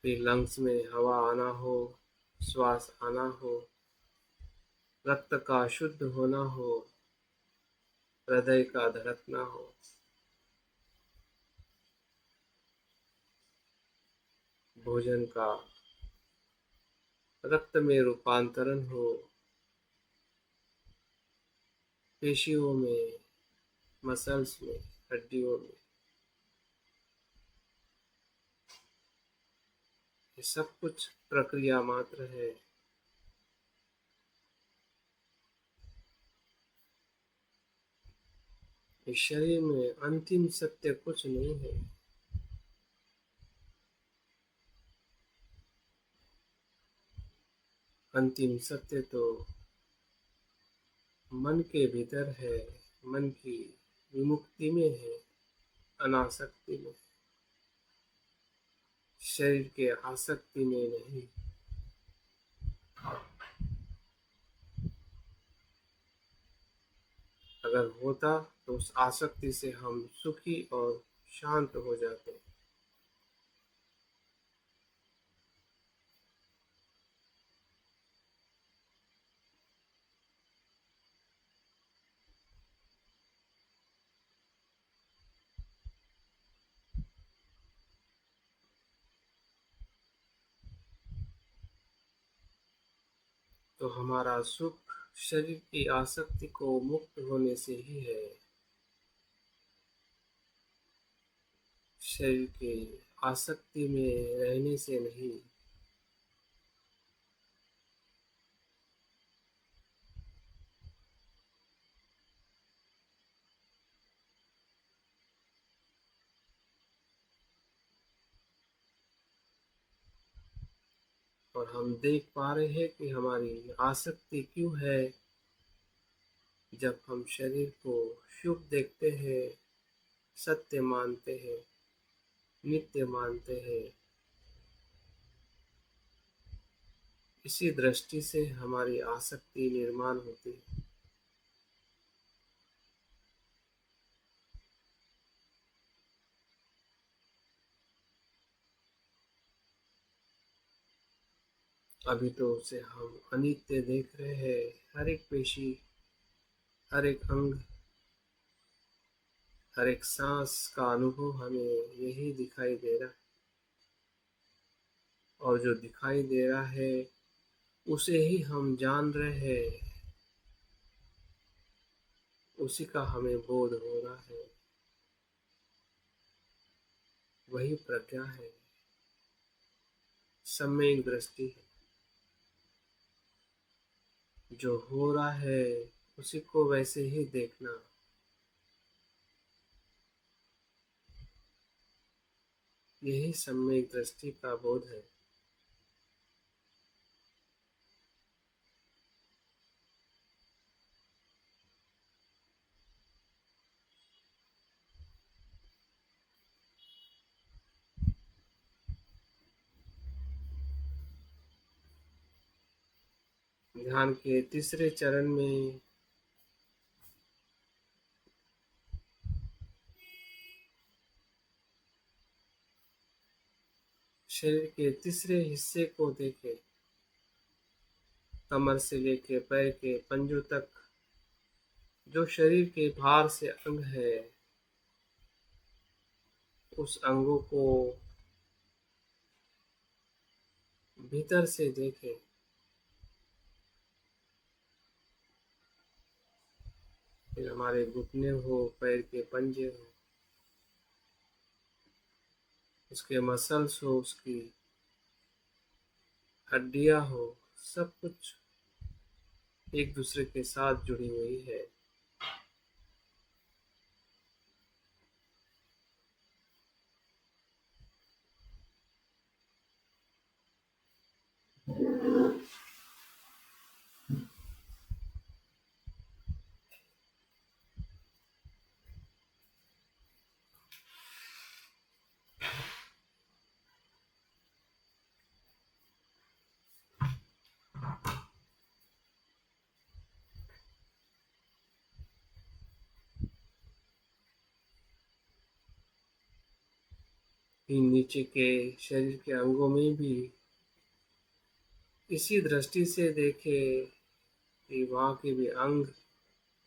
आपके लंग्स में हवा आना हो, श्वास आना हो, रक्त का शुद्ध होना हो, हृदय का धड़कना हो, भोजन का रक्त में रूपांतरण हो, पेशियों में, मसल्स में, हड्डियों में, ये सब कुछ प्रक्रिया मात्र है। इस शरीर में अंतिम सत्य कुछ नहीं है। अंतिम सत्य तो मन के भीतर है, मन की विमुक्ति में है, अनासक्ति में, शरीर के आसक्ति में नहीं। अगर होता तो उस आसक्ति से हम सुखी और शांत हो जाते। तो हमारा सुख शरीर की आसक्ति को मुक्त होने से ही है, शरीर की आसक्ति में रहने से नहीं। और हम देख पा रहे हैं कि हमारी आसक्ति क्यों है। जब हम शरीर को शुभ देखते हैं, सत्य मानते हैं, नित्य मानते हैं, इसी दृष्टि से हमारी आसक्ति निर्माण होती है। अभी तो उसे हम अनित्य देख रहे हैं। हर एक पेशी, हर एक अंग, हर एक सांस का अनुभव हमें यही दिखाई दे रहा है। और जो दिखाई दे रहा है उसे ही हम जान रहे हैं, उसी का हमें बोध हो रहा है। वही प्रज्ञा है, सम्यक दृष्टि है। जो हो रहा है उसी को वैसे ही देखना, यही सम्यक दृष्टि का बोध है। ध्यान के तीसरे चरण में शरीर के तीसरे हिस्से को देखें। कमर से लेकर पैर के पंजों तक जो शरीर के भार से अंग है, उस अंगों को भीतर से देखें। फिर हमारे घुटने हो, पैर के पंजे हो, उसके मसल्स हो, उसकी हड्डियां हो, सब कुछ एक दूसरे के साथ जुड़ी हुई है। इन नीचे के शरीर के अंगों में भी इसी दृष्टि से देखे कि वहाँ के भी अंग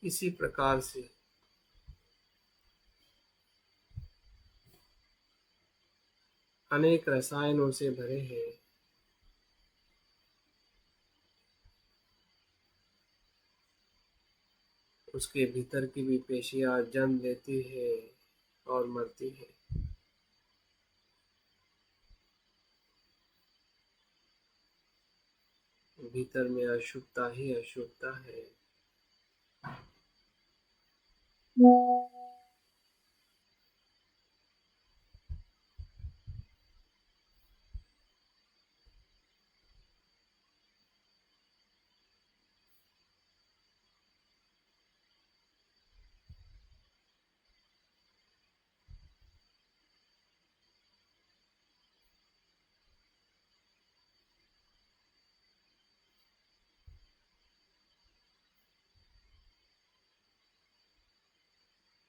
इसी प्रकार से अनेक रसायनों से भरे हैं। उसके भीतर की भी पेशियां जन्म लेती है और मरती है। भीतर में अशुद्धता ही अशुद्धता है।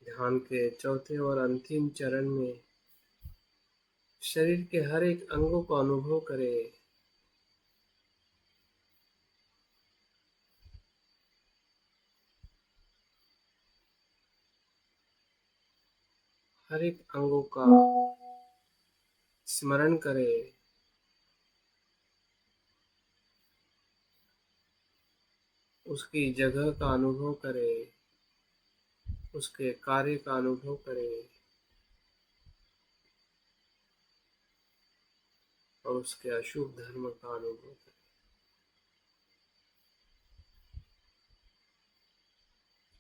ध्यान के चौथे और अंतिम चरण में शरीर के हर एक अंगों को अनुभव करें। हर एक अंगों का स्मरण करें। उसकी जगह का अनुभव करें। उसके कार्य का अनुभव करें और उसके अशुभ धर्म का अनुभव करें।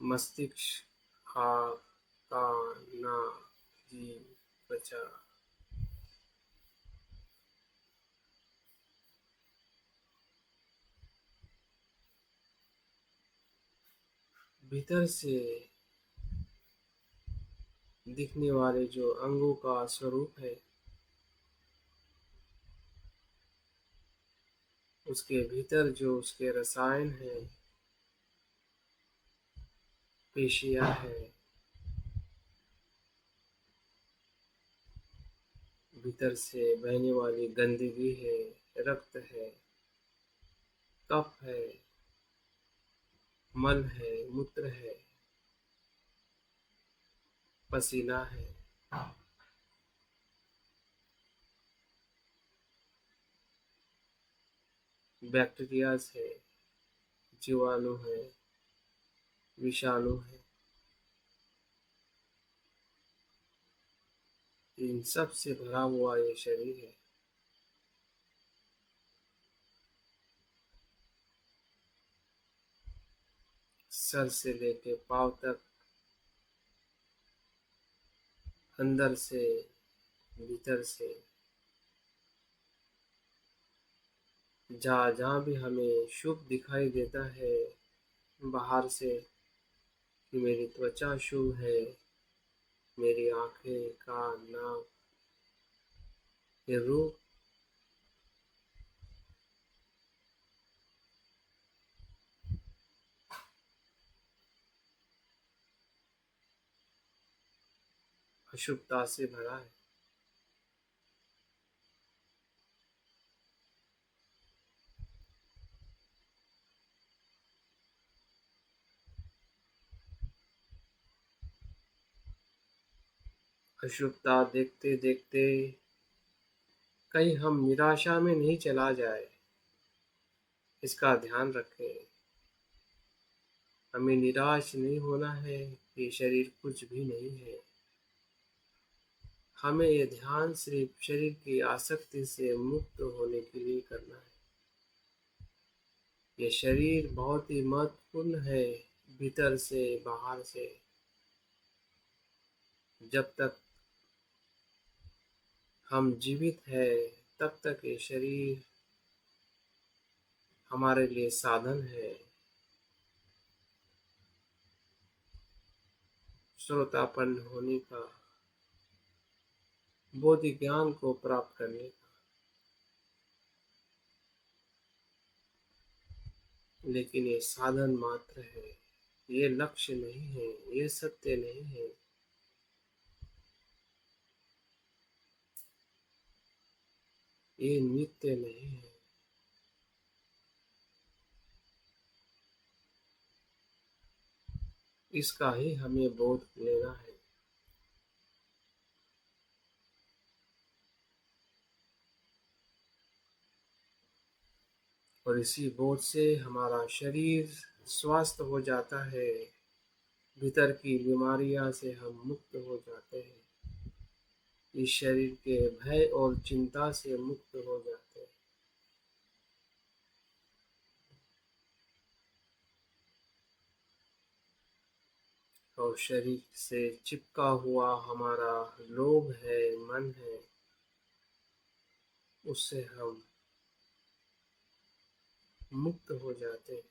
मस्तिष्क, आँख, कान, नाक, जीभ, त्वचा, भीतर से दिखने वाले जो अंगों का स्वरूप है, उसके भीतर जो उसके रसायन है, पेशियां है, भीतर से बहने वाली गंदगी है, रक्त है, कफ है, मल है, मूत्र है, पसीना है, बैक्टीरियाज है, जीवाणु है, विषाणु है, इन सब से भरा हुआ ये शरीर है। सर से लेके पांव तक, अंदर से, भीतर से, जहाँ जहाँ भी हमें शुभ दिखाई देता है बाहर से कि मेरी त्वचा शुभ है, मेरी आंखें, कान, नाक, ये रूप अशुभता से भरा है। अशुभता देखते देखते कहीं हम निराशा में नहीं चला जाए, इसका ध्यान रखें। हमें निराश नहीं होना है कि शरीर कुछ भी नहीं है। हमें यह ध्यान सिर्फ शरीर की आसक्ति से मुक्त होने के लिए करना है। ये शरीर बहुत ही महत्वपूर्ण है, भीतर से बाहर से। जब तक हम जीवित हैं तब तक ये शरीर हमारे लिए साधन है, श्रोतापन्न होने का, बोधि ज्ञान को प्राप्त करने का। लेकिन ये साधन मात्र है, ये लक्ष्य नहीं है, ये सत्य नहीं है। ये नित्य नहीं है। इसका ही हमें बोध लेना है। और इसी बोध से हमारा शरीर स्वस्थ हो जाता है, भीतर की बीमारियां से हम मुक्त हो जाते हैं, इस शरीर के भय और चिंता से मुक्त हो जाते हैं। और शरीर से चिपका हुआ हमारा लोभ है, मन है, उससे हम मुक्त हो जाते हैं।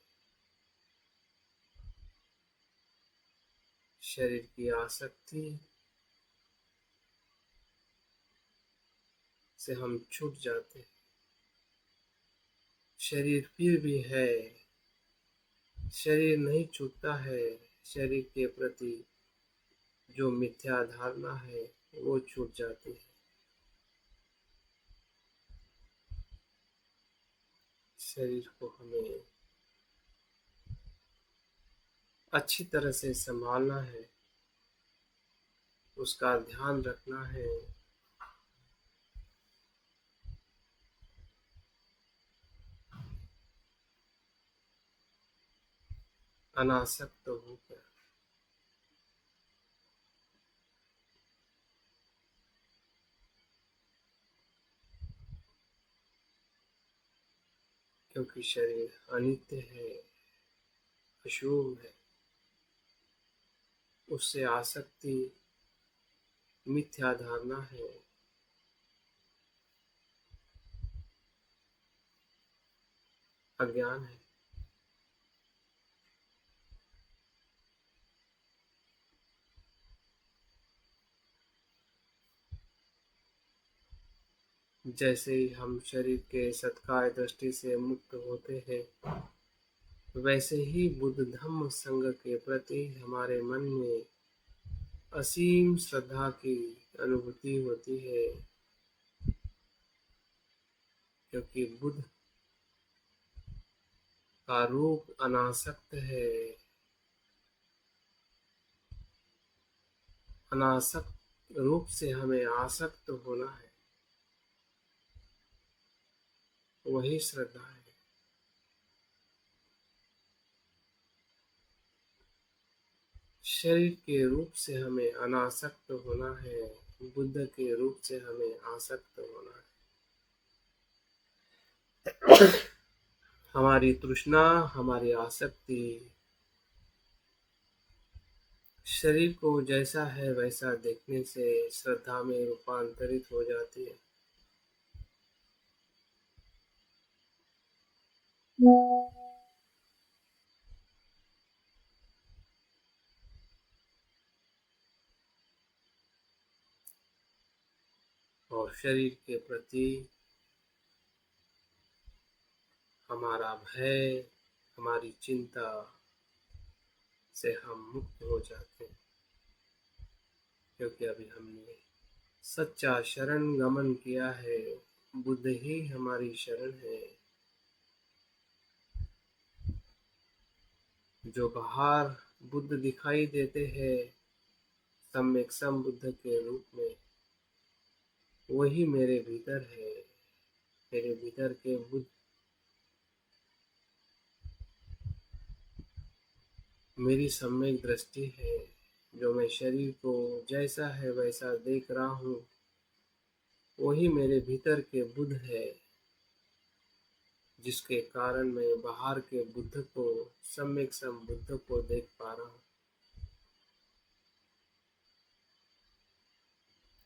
शरीर की आसक्ति से हम छूट जाते हैं। शरीर फिर भी है, शरीर नहीं छूटता है। शरीर के प्रति जो मिथ्या धारणा है वो छूट जाती है। शरीर को हमें अच्छी तरह से संभालना है, उसका ध्यान रखना है। अनासक्त होकर, क्योंकि शरीर अनित्य है, अशुभ है, उससे आसक्ति मिथ्या धारणा है। अज्ञान है। जैसे ही हम शरीर के सत्कार दृष्टि से मुक्त होते हैं, वैसे ही बुद्ध धम्म संघ के प्रति हमारे मन में असीम श्रद्धा की अनुभूति होती है, क्योंकि बुद्ध का रूप अनासक्त है। अनासक्त रूप से हमें आसक्त होना है, वही श्रद्धा है। शरीर के रूप से हमें अनासक्त होना है, बुद्ध के रूप से हमें आसक्त होना है। हमारी तृष्णा, हमारी आसक्ति शरीर को जैसा है वैसा देखने से श्रद्धा में रूपांतरित हो जाती है। और शरीर के प्रति हमारा भय, हमारी चिंता से हम मुक्त हो जाते हैं, क्योंकि अभी हमने सच्चा शरण गमन किया है। बुद्ध ही हमारी शरण है। जो बाहर बुद्ध दिखाई देते हैं सम्यक संबुद्ध के रूप में, वही मेरे भीतर है। मेरे भीतर के बुद्ध मेरी सम्यक दृष्टि है। जो मैं शरीर को जैसा है वैसा देख रहा हूँ, वही मेरे भीतर के बुद्ध है, जिसके कारण मैं बाहर के बुद्ध को, सम्यक संबुद्ध को देख पा रहा हूँ।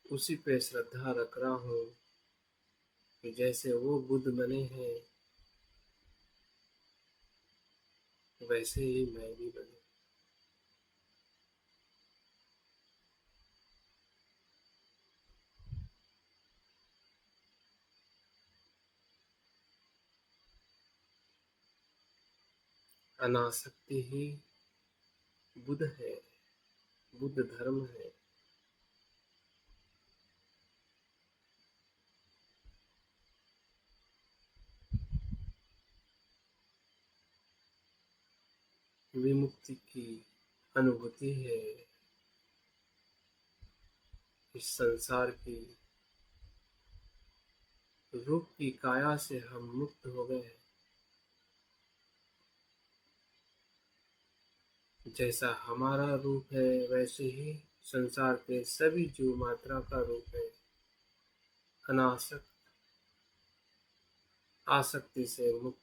उसी पे श्रद्धा रख रहा हूँ कि जैसे वो बुद्ध बने हैं वैसे ही मैं भी बनूं। अनासक्ति ही बुद्ध है, बुद्ध धर्म है। विमुक्ति की अनुभूति है। इस संसार की रूप की काया से हम मुक्त हो गए हैं। जैसा हमारा रूप है वैसे ही संसार के सभी जीव मात्रा का रूप है। अनासक्त, आसक्ति से मुक्त,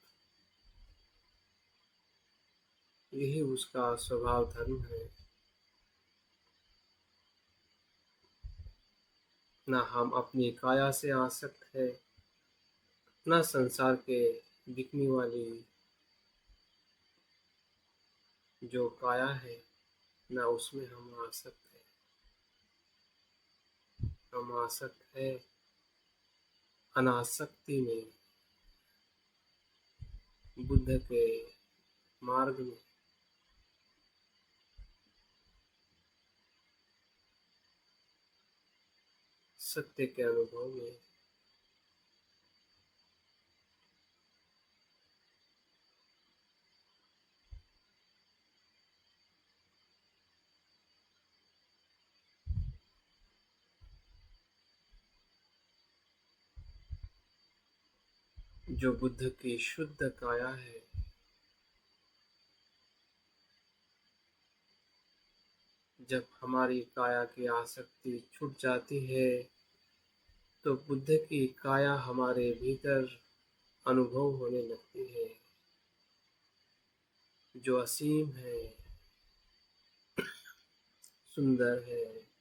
यही उसका स्वभाव धर्म है। न हम अपनी काया से आसक्त है, न संसार के दिखने वाली जो काया है, न उसमें हम आसक्त है। हम आसक्त है अनासक्ति में, बुद्ध के मार्ग में। सत्य के अनुभव में। जो बुद्ध की शुद्ध काया है, जब हमारी काया की आसक्ति छूट जाती है तो बुद्ध की काया हमारे भीतर अनुभव होने लगती है, जो असीम है, सुंदर है,